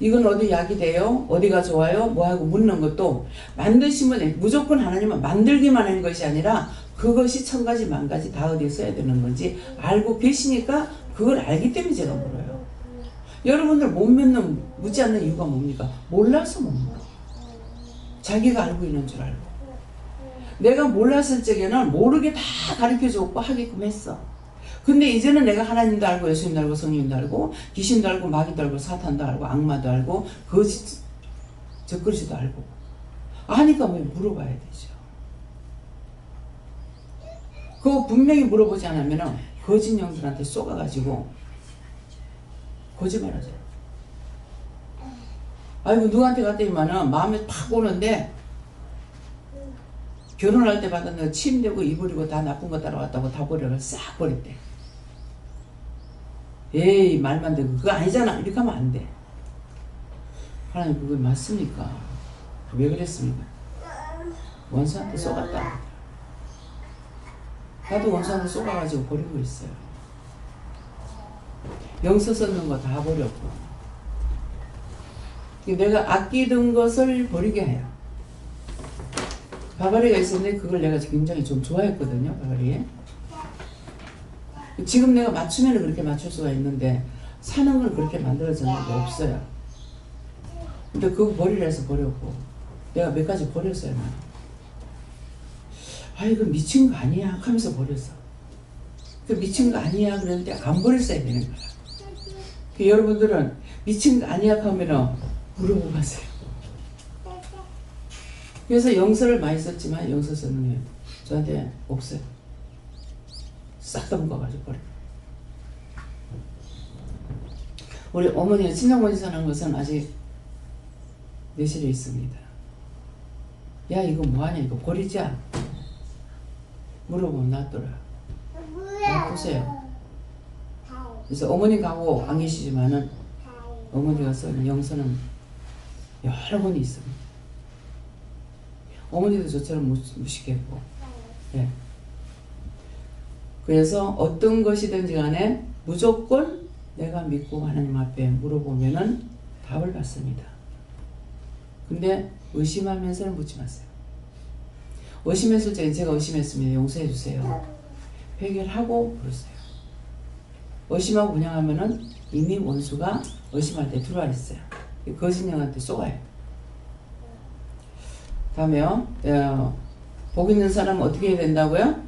이건 어디 약이 돼요? 어디가 좋아요? 뭐하고 묻는 것도 만드신 분이 무조건 하나님은 만들기만 한 것이 아니라 그것이 천 가지 만 가지 다 어디에 써야 되는 건지 알고 계시니까 그걸 알기 때문에 제가 물어요. 여러분들 못 묻지 않는 이유가 뭡니까? 몰라서 못 물어. 자기가 알고 있는 줄 알고. 내가 몰랐을 적에는 모르게 다 가르쳐줬고 하게끔 했어. 근데 이제는 내가 하나님도 알고 예수님도 알고 성령님도 알고 귀신도 알고 마귀도 알고 사탄도 알고 악마도 알고 거짓 적그리스도 알고 아니까 왜 물어봐야 되죠. 그거 분명히 물어보지 않으면 거짓 영들한테 쏘가가지고 거짓말하죠. 아이고 누구한테 갔더니만은 마음에 팍 오는데 결혼할 때 받은 거 침대고 이불이고 다 나쁜 거 따라왔다고 다 버려가 싹 버렸대. 에이 말만 되고 그거 아니잖아 이렇게 하면 안 돼. 하나님 그거 맞습니까? 왜 그랬습니까? 원수한테 쏘갔다. 나도 원수한테 쏘가가지고 버리고 있어요. 영서 썼는 거 다 버렸고. 내가 아끼던 것을 버리게 해요. 바바리가 있었는데 그걸 내가 굉장히 좀 좋아했거든요. 바바리에. 지금 내가 맞추면 그렇게 맞출 수가 있는데 사는 건 그렇게 만들어졌는 게 없어요. 근데 그거 버리라 해서 버렸고 내가 몇 가지 버렸어요. 아 이거 미친 거 아니야 하면서 버렸어. 그 미친 거 아니야 그랬는데 안 버렸어야 되는 거야. 그 여러분들은 미친 거 아니야 하면 물어보고 가세요. 그래서 영서를 많이 썼지만 영서 쓰는 게 저한테 없어요. 싹 다 묶어가지고 버려. 우리 어머니가 친정머니 사는 것은 아직 내실에 있습니다. 야 이거 뭐하냐 이거 버리자. 물어보면 놔둬라. 놔두세요. 그래서 어머니 가고 안 계시지만은 어머니가 쓰는 영서는 여러 번이 있습니다. 어머니도 저처럼 무식했고. 예. 그래서 어떤 것이든지 간에 무조건 내가 믿고 하나님 앞에 물어보면은 답을 받습니다. 근데 의심하면서는 묻지 마세요. 의심했을 때 제가 의심했으면 용서해 주세요. 해결하고 부르세요. 의심하고 그냥 하면은 이미 원수가 의심할 때 들어와 있어요. 거짓령한테 쏘아요. 다음에요. 복 있는 사람은 어떻게 해야 된다고요?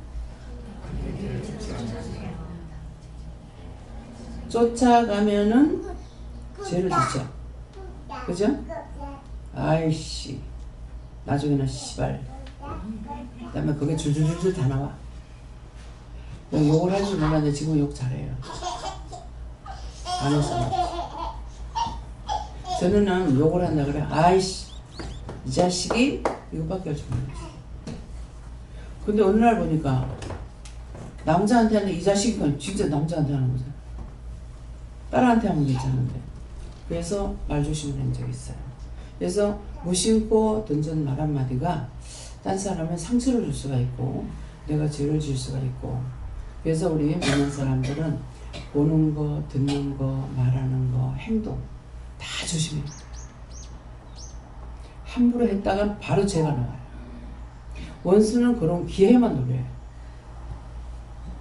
쫓아가면은 죄를 짓죠. 그죠? 아이씨 나중에는 씨발 그 다음에 그게 줄줄줄줄 다 나와. 욕을 할 줄 몰랐는데 지금 욕 잘해요. 안 해서. 저는 욕을 한다 그래. 아이씨 이 자식이 이거밖에 할 줄 몰랐어. 근데 어느 날 보니까 남자한테 하는 이 자식이 진짜 남자한테 하는 거잖아. 딸한테 하면 괜찮은데. 그래서 말조심을 한 적이 있어요. 그래서 무심코 던진 말 한마디가 딴 사람은 상처를 줄 수가 있고 내가 죄를 질 수가 있고. 그래서 우리 믿는 사람들은 보는 거, 듣는 거, 말하는 거, 행동 다 조심해요. 함부로 했다가 바로 죄가 나와요. 원수는 그런 기회만 노려요.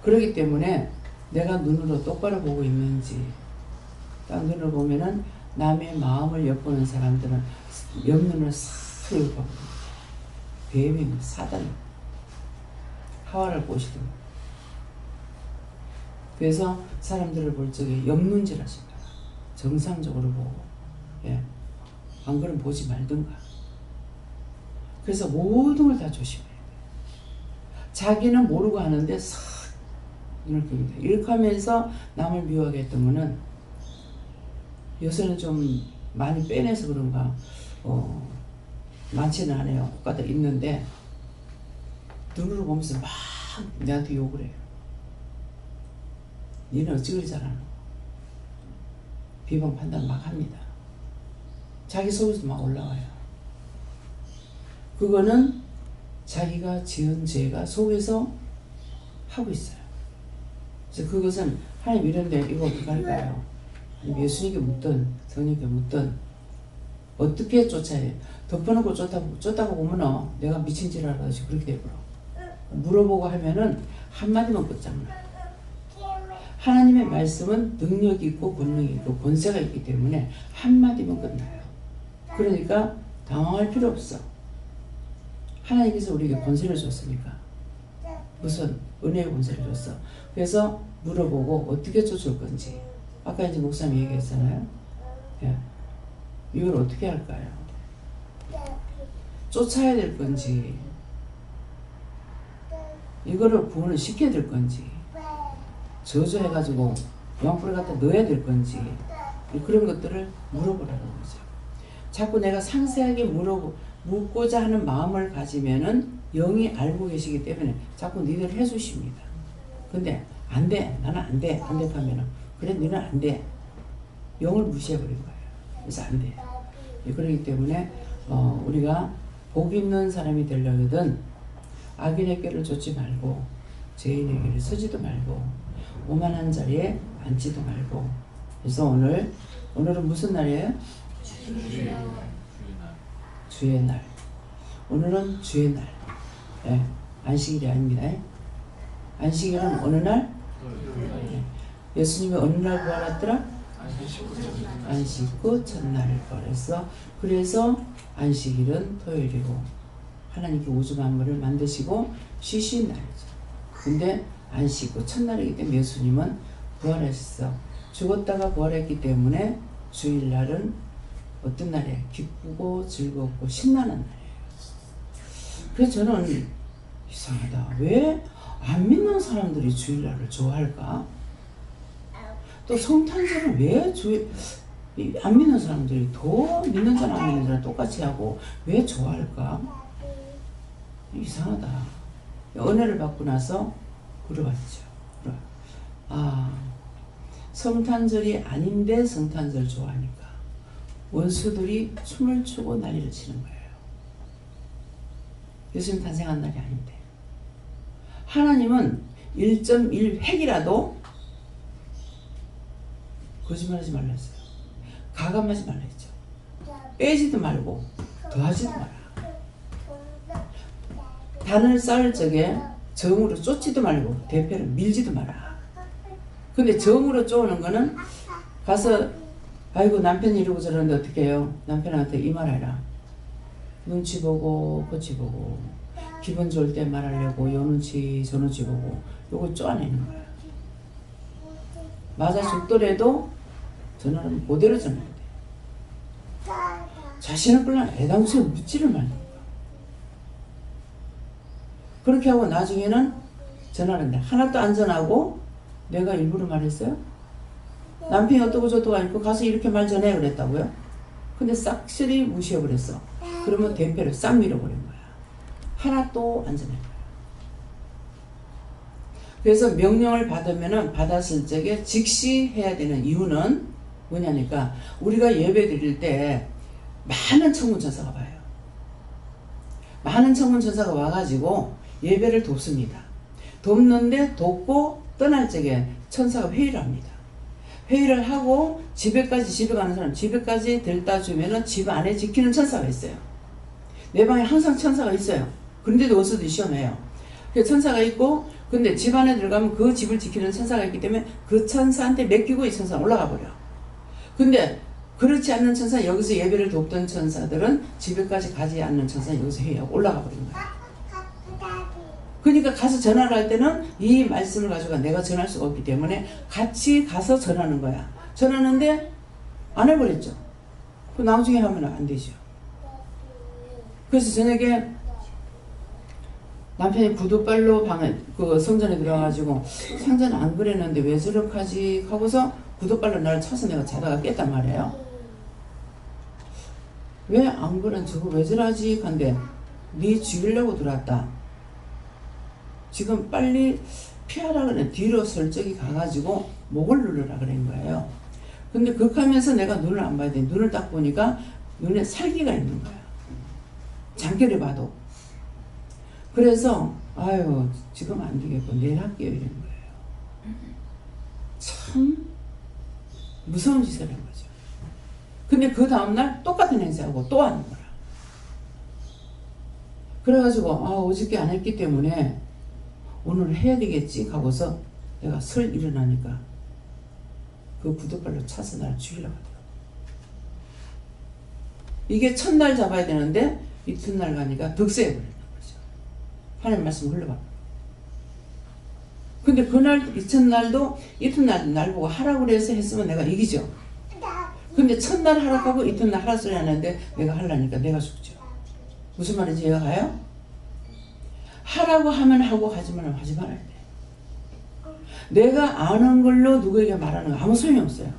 그렇기 때문에 내가 눈으로 똑바로 보고 있는지 딱 눈을 보면은 남의 마음을 엿보는 사람들은 옆눈을 싹 엿보고 뱀이 사단 하와를 꼬시더라고요. 그래서 사람들을 볼 적에 옆눈질 하신다. 정상적으로 보고 예. 안 그러면 보지 말든가. 그래서 모든 걸 다 조심해야 돼. 자기는 모르고 하는데 싹 눈을 끕니다. 이렇게 하면서 남을 미워하게 했던 거는 요새는 좀 많이 빼내서 그런가 많지는 않아요. 국가들 있는데 눈으로 보면서 막 내한테 욕을 해요. 니는 어찌 그리 잘하노? 비방 판단 막 합니다. 자기 속에서 막 올라와요. 그거는 자기가 지은 죄가 속에서 하고 있어요. 그래서 그것은 하나님 이런데 이거 어떻게 할까요? 예수님께 묻든 성령께 묻든 어떻게 쫓아야 해요? 덮어놓고 쫓다가 보면 내가 미친 짓을 하라고 그렇게 되버려. 물어보고 하면은 한마디만 끝장나. 하나님의 말씀은 능력이 있고 권능이 있고 권세가 있기 때문에 한마디면 끝나요. 그러니까 당황할 필요 없어. 하나님께서 우리에게 권세를 줬으니까. 무슨 은혜의 권세를 줬어. 그래서 물어보고 어떻게 쫓을 건지. 아까 이제 목사님 얘기했잖아요. 예. 이걸 어떻게 할까요? 쫓아야 될 건지 이거를 구원을 시켜야 될 건지 저주해가지고 영불에 갖다 넣어야 될 건지 그런 것들을 물어보라는 거죠. 자꾸 내가 상세하게 묻고자 하는 마음을 가지면은 영이 알고 계시기 때문에 자꾸 니들 해주십니다. 근데 안 돼. 나는 안 돼. 안 돼 하면은 그래 니는 안 돼. 영을 무시해버린 거예요. 그래서 안 돼. 그렇기 때문에 우리가 복 있는 사람이 되려거든 악인의 꾀를 쫓지 말고 죄인의 길에 서지도 말고 오만한 자리에 앉지도 말고. 그래서 오늘은 무슨 날이에요? 주의 날. 오늘은 주의 날. 예, 안식일이 아닙니다. 안식일은 어느 날? 예수님이 어느 날 부활했더라? 안식 후 첫날을 부활했어. 그래서 안식일은 토요일이고 하나님께 우주 만물을 만드시고 쉬신 날이죠. 근데 안식 후 첫날이기 때문에 예수님은 부활하셨어. 죽었다가 부활했기 때문에 주일날은 어떤 날이에요? 기쁘고 즐겁고 신나는 날이에요. 그래서 저는 이상하다. 왜 안 믿는 사람들이 주일날을 좋아할까? 또 성탄절은 왜 안 믿는 사람들이 더 믿는 사람 안 믿는 사람 똑같이 하고 왜 좋아할까? 이상하다. 은혜를 받고 나서 물어봤죠. 성탄절이 아닌데 성탄절 좋아하니까 원수들이 춤을 추고 난리를 치는 거예요. 예수님 탄생한 날이 아닌데. 하나님은 1.1 획이라도 거짓말하지 말라 했어요. 가감하지 말라 했죠. 빼지도 말고 더하지도 마라. 단을 쌓을 적에 정으로 쫓지도 말고 대패를 밀지도 마라. 근데 정으로 쪼는 거는 가서 아이고 남편이 이러고 저러는데 어떻게 해요? 남편한테 이 말해라. 눈치 보고 코치 보고 기분 좋을 때 말하려고 요 눈치 저 눈치 보고 요거 쪼아내는 거야. 맞아 죽더라도 전화는 그대로 전화해야 돼. 자신을 끌려면 애당초에 묻지를 말는 거야. 그렇게 하고 나중에는 전화를 해. 하나도 안 전하고 내가 일부러 말했어요? 남편이 어떠고 저떠고 하니까 가서 이렇게 말 전해 그랬다고요? 근데 싹쓸이 무시해버렸어. 그러면 대패를 싹 밀어버린 거야. 하나도 안 전해. 그래서 명령을 받았을 적에 즉시 해야 되는 이유는 뭐냐니까 우리가 예배 드릴 때 많은 천군천사가 와요. 많은 천군천사가 와가지고 예배를 돕습니다. 돕는데 돕고 떠날 적에 천사가 회의를 합니다. 회의를 하고 집에 가는 사람 집에까지 데려다 주면은 집 안에 지키는 천사가 있어요. 내 방에 항상 천사가 있어요. 그런데도 어서도 시험해요. 그래서 천사가 있고 근데 집 안에 들어가면 그 집을 지키는 천사가 있기 때문에 그 천사한테 맡기고 이 천사가 올라가 버려. 근데 그렇지 않는 천사, 여기서 예배를 돕던 천사들은 집에까지 가지 않는 천사 여기서 회의하고 올라가 버린 거야. 그러니까 가서 전화를 할 때는 이 말씀을 가지고 내가 전할 수가 없기 때문에 같이 가서 전하는 거야. 전하는데 안 해버렸죠. 그 나중에 하면 안 되죠. 그래서 저녁에 남편이 구두발로 그 성전에 들어가가지고 상전은 안 그랬는데 왜 저렇게 하지 하고서 구두발로 나를 쳐서 내가 자다가 깼단 말이에요. 왜 안 그런 저거 왜 저러지? 근데 네 죽이려고 들어왔다. 지금 빨리 피하라 그래. 뒤로 설적이 가가지고 목을 누르라 그런 거예요. 근데 그렇게 하면서 내가 눈을 안 봐야 돼. 눈을 딱 보니까 눈에 살기가 있는 거야. 장결에 봐도. 그래서 아유 지금 안 되겠고 내일 할게요 이런 거예요. 참 무서운 짓을 한 거죠. 근데 그 다음날 똑같은 행세하고 또 하는 거라. 그래가지고 어저께 안 했기 때문에 오늘 해야 되겠지 하고서 내가 설 일어나니까 그 구두발로 차서 날 죽이려고 하더라고. 이게 첫날 잡아야 되는데 이튿날 가니까 득세해버렸단 거죠. 하나님 말씀 흘러가. 근데 그날 이튿날도 이튿날 날 보고 하라고 그래서 했으면 내가 이기죠. 근데 첫날 하라고 이튿날 하라 소리 하는데 내가 하려니까 내가 죽죠. 무슨 말인지 이해가 가요? 하라고 하면 하고 하지 말면 하지 말아야 돼. 내가 아는 걸로 누구에게 말하는 거 아무 소용이 없어요.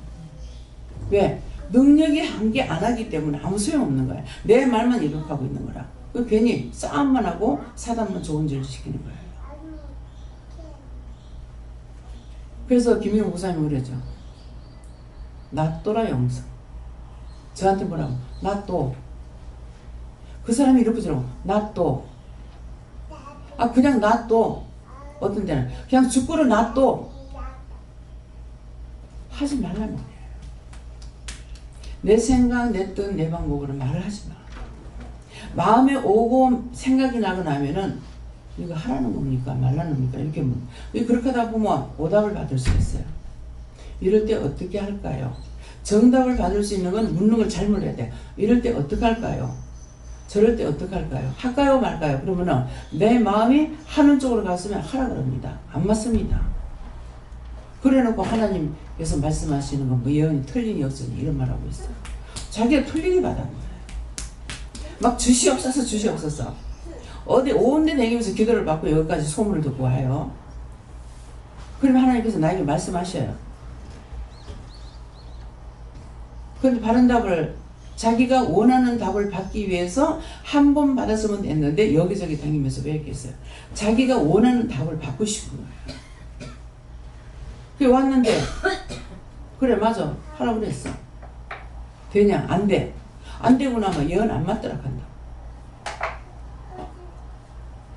왜? 능력이 한계 안 하기 때문에 아무 소용없는 거야. 내 말만 이룩하고 있는 거라. 그 괜히 싸움만 하고 사단만 좋은 짓을 시키는 거예요. 그래서 김희용 목사님이 그러죠. 놔둬라 영성. 저한테 뭐라고? 놔둬. 그 사람이 이렇게 저러고 놔둬. 그냥 놔둬. 어떤 데는 그냥 죽고를 놔도 하지 말란 말이에요. 내 생각, 내 뜻, 내 방법으로 말을 하지 마. 마음에 오고 생각이 나고 나면은 이거 하라는 겁니까? 말라는 겁니까? 이렇게 그렇게 하다 보면 오답을 받을 수 있어요. 이럴 때 어떻게 할까요? 정답을 받을 수 있는 건 묻는 걸 잘 물어야 돼요. 이럴 때 어떻게 할까요? 저럴 때 어떻게 할까요? 할까요 말까요? 그러면은 내 마음이 하는 쪽으로 갔으면 하라 그럽니다. 안 맞습니다. 그래 놓고 하나님께서 말씀하시는 건 뭐 예언이 틀림이 없으니 이런 말하고 있어요. 자기가 틀리게 받은 거예요. 막 주시옵소서 주시옵소서. 어디 온데 다니면서 기도를 받고 여기까지 소문을 듣고 와요. 그러면 하나님께서 나에게 말씀하셔요. 그런데 바른 답을 자기가 원하는 답을 받기 위해서 한 번 받았으면 됐는데 여기저기 다니면서 왜 했겠어요? 자기가 원하는 답을 받고 싶은 거예요. 그래 왔는데 그래 맞아 하라고 그랬어. 되냐? 안 돼. 안 되고 나면 예언 안 맞더라 한다.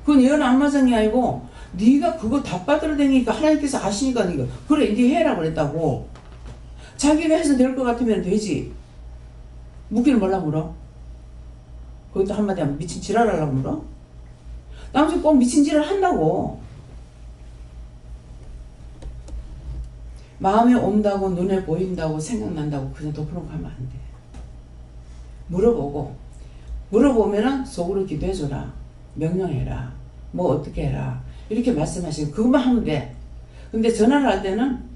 그건 예언 안 맞은 게 아니고 네가 그거 다 받으러다니까 하나님께서 아시니까 네가 그래 네 해라 그랬다고. 자기가 해서 될 것 같으면 되지. 묻기를 뭐라 물어? 그것도 한마디 하면 미친 지랄하려고 물어? 남자 꼭 미친 지랄 한다고. 마음에 온다고 눈에 보인다고 생각난다고 그냥 덮어놓고 하면 안 돼. 물어보면은 속으로 기도해줘라. 명령해라. 뭐 어떻게 해라. 이렇게 말씀하시고 그것만 하면 돼. 근데 전화를 할 때는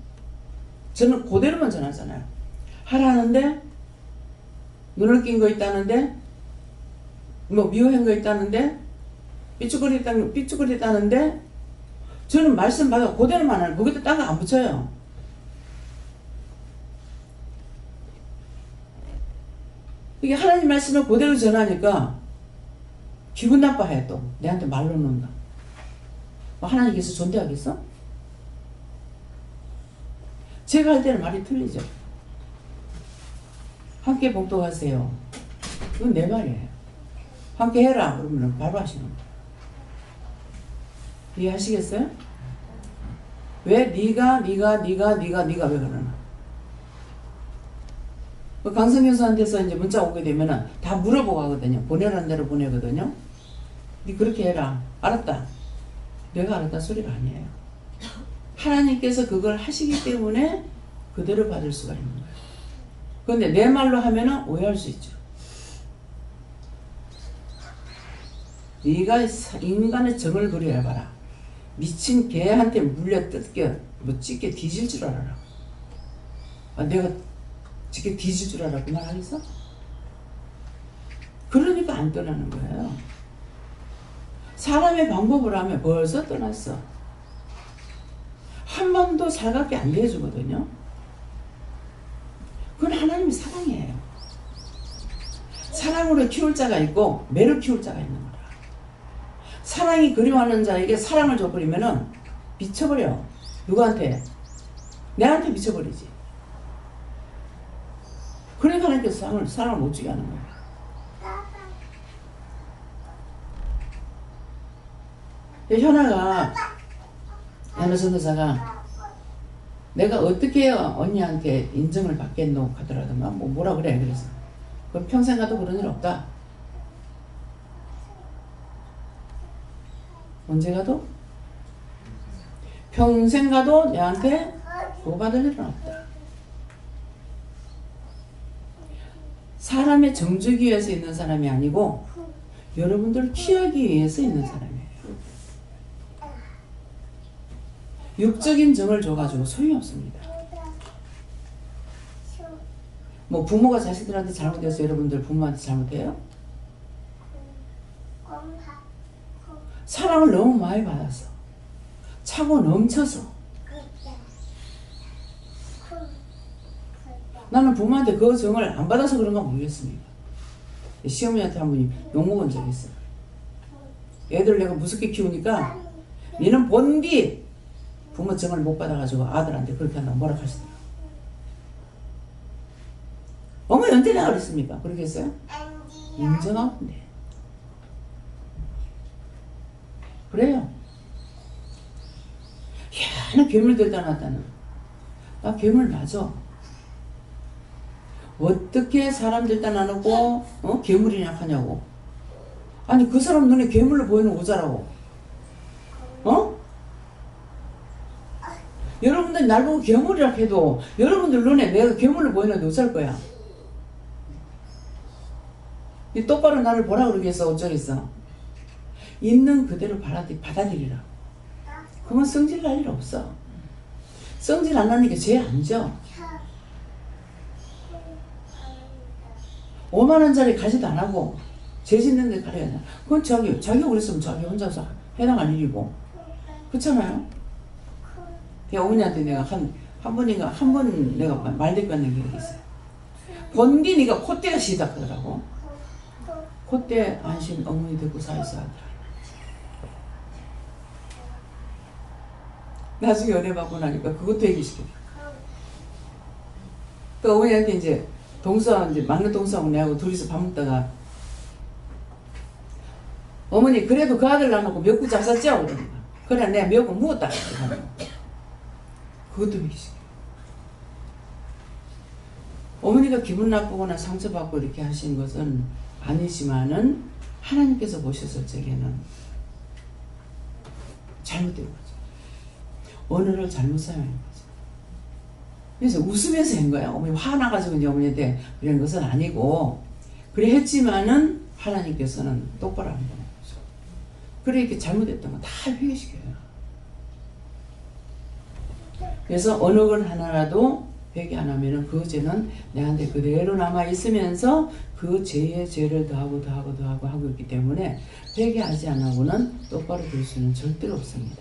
저는 그대로만 전하잖아요. 하라는데 눈을 낀 거 있다는데 뭐 미워한 거 있다는데 삐죽거리다는데 저는 말씀 받아 그대로만 하는 거기다 딴 거 안 붙여요. 이게 하나님 말씀을 그대로 전하니까 기분 나빠해. 또 내한테 말로 놓는다. 뭐 하나님께서 존대하겠어? 제가 할 때는 말이 틀리죠. 함께 복독하세요. 이건 내 말이에요. 함께 해라 그러면 바로 하시는 거예요. 이해하시겠어요? 왜 네가 왜 그러나? 강성교수한테서 이제 문자 오게 되면은 다 물어보고 하거든요. 보내라는 대로 보내거든요. 네 그렇게 해라. 알았다. 내가 알았다 소리가 아니에요. 하나님께서 그걸 하시기 때문에 그대로 받을 수가 있는 거예요. 그런데 내 말로 하면은 오해할 수 있죠. 네가 인간의 정을 부려봐라. 미친 개한테 물려 뜯겨 뭐 찢게 뒤질 줄 알아라. 내가 찢게 뒤질 줄 알아 그 말 하겠어? 그러니까 안 떠나는 거예요. 사람의 방법으로 하면 벌써 떠났어. 한 번도 살갑게 안 대해주거든요. 그건 하나님의 사랑이에요. 사랑으로 키울 자가 있고 매로 키울 자가 있는 거라. 사랑이 그리워하는 자에게 사랑을 줘버리면은 미쳐버려. 누구한테? 내한테 미쳐버리지. 그러니까 하나님께서 사랑을 못 주게 하는 거예요. 현아가 현아 선교사가 내가 어떻게 언니한테 인정을 받겠노 하더라든가 뭐라 그래. 그래서 그럼 평생 가도 그런 일 없다. 언제 가도? 평생 가도 내한테 보호받을 일은 없다. 사람의 정주기 위해서 있는 사람이 아니고 여러분들을 키우기 위해서 있는 사람이에요. 육적인 정을 줘가지고 소용이 없습니다. 뭐 부모가 자식들한테 잘못해서 여러분들 부모한테 잘못해요? 사랑을 너무 많이 받아서 차고 넘쳐서 나는 부모한테 그 정을 안 받아서 그런가 모르겠습니다. 시어머니한테 한 번이 욕먹은 적이 있어요. 애들 내가 무섭게 키우니까 니는 본디 부모 정을 못 받아가지고 아들한테 그렇게 한다고 뭐라 하시더라고요. 어머니 언제 내가 그랬습니까? 그렇게 했어요? 인정하면 돼. 그래요. 나는 괴물 들다 놨다는. 나 괴물 맞아. 어떻게 사람 들다 나누고 괴물이냐 하냐고. 아니 그 사람 눈에 괴물로 보이는 오자라고. 여러분들 날 보고 괴물이라 해도 여러분들 눈에 내가 괴물로 보이는데 어쩔 거야. 이 똑바로 나를 보라 그러겠어 어쩌겠어. 있는 그대로 받아들이라. 그러면 성질 날 일 없어. 성질 안 나는 게 죄 아니죠. 5만원짜리 가지도 안 하고 죄 짓는 데 가려야 돼. 그건 자기가 그랬으면 자기 혼자서 해당할 일이고. 그렇잖아요. 어머니한테 내가 한 번 내가 말대꾸하는 기억이 있어요. 본디 네가 콧대가 시다 그러더라고. 콧대 안심 어머니 듣고 사이서 하더라. 나중에 은혜 받고 나니까 그것도 얘기시켜. 또 어머니한테 이제 막내 동서하고 내하고 둘이서 밥 먹다가 어머니 그래도 그 아들 낳아놓고 미역국 잘 샀죠? 그러니까 그래 내가 미역국 먹었다. 그것도 얘기시켜. 어머니가 기분 나쁘거나 상처받고 이렇게 하신 것은 아니지만은 하나님께서 보셨을 적에는 잘못된 거죠. 언어를 잘못 사용한 거죠. 그래서 웃으면서 한 거야. 어머니 화나가지고 이제 어머니한테 그런 것은 아니고 그래 했지만은 하나님께서는 똑바로 안 보는 거죠. 그래 이렇게 잘못했던 거 다 회개시켜요. 그래서 어느 건 하나라도 회개 안 하면은 그 죄는 내한테 그대로 남아 있으면서 그 죄에 죄를 더하고 하고 있기 때문에 회개하지 않고는 똑바로 될 수는 절대로 없습니다.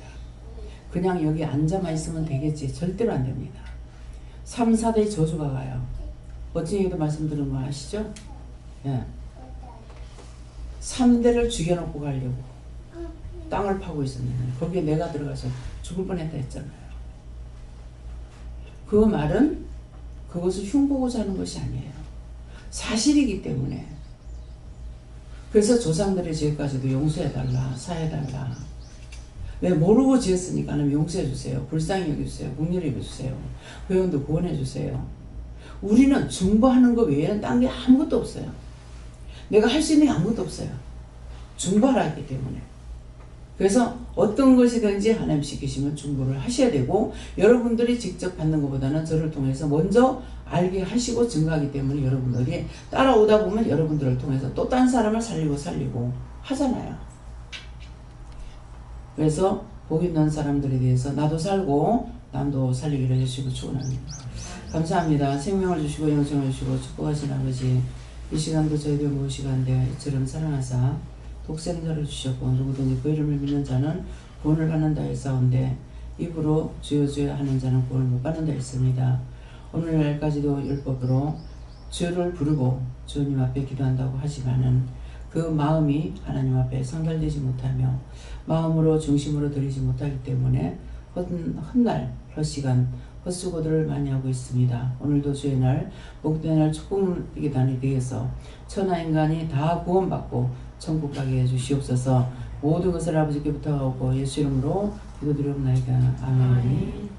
그냥 여기 앉아만 있으면 되겠지. 절대로 안 됩니다. 3, 4대 저주가 가요. 어떤 얘기도 말씀드린 거 아시죠? 예. 3대를 죽여놓고 가려고 땅을 파고 있었는데 거기에 내가 들어가서 죽을 뻔했다 했잖아요. 그 말은 그것을 흉보고자 하는 것이 아니에요. 사실이기 때문에. 그래서 조상들의 죄까지도 용서해달라, 사해달라. 왜 모르고 지었으니까 용서해주세요. 불쌍히 여겨주세요. 국률히 여겨주세요. 회원도 구원해주세요. 우리는 중보하는 것 외에는 딴 게 아무것도 없어요. 내가 할 수 있는 게 아무것도 없어요. 중보하라 했기 때문에. 그래서 어떤 것이든지 하나님 시키시면 중보를 하셔야 되고 여러분들이 직접 받는 것보다는 저를 통해서 먼저 알게 하시고 증거하기 때문에 여러분들이 따라오다 보면 여러분들을 통해서 또 딴 사람을 살리고 하잖아요. 그래서 복 있는 사람들에 대해서 나도 살고 남도 살리기를 해주시고 축원합니다. 감사합니다. 생명을 주시고 영생을 주시고 축복하신 아버지, 이 시간도 저희들 무엇이간데 이처럼 사랑하사 독생자를 주셨고 누구든지 그 이름을 믿는 자는 구원을 받는다 했사온데 입으로 주여 주여 하는 자는 구원을 못 받는다 했습니다. 오늘날까지도 율법으로 주를 부르고 주님 앞에 기도한다고 하지만은 그 마음이 하나님 앞에 상달되지 못하며 마음으로 중심으로 드리지 못하기 때문에 헛날 헛시간 헛수고들을 많이 하고 있습니다. 오늘도 주의 날 복된 날 축복의 날이 되어서 천하인간이 다 구원받고 천국 가게 해주시옵소서. 모든 것을 아버지께 부탁하고 예수 이름으로 기도드리옵나이다. 아멘.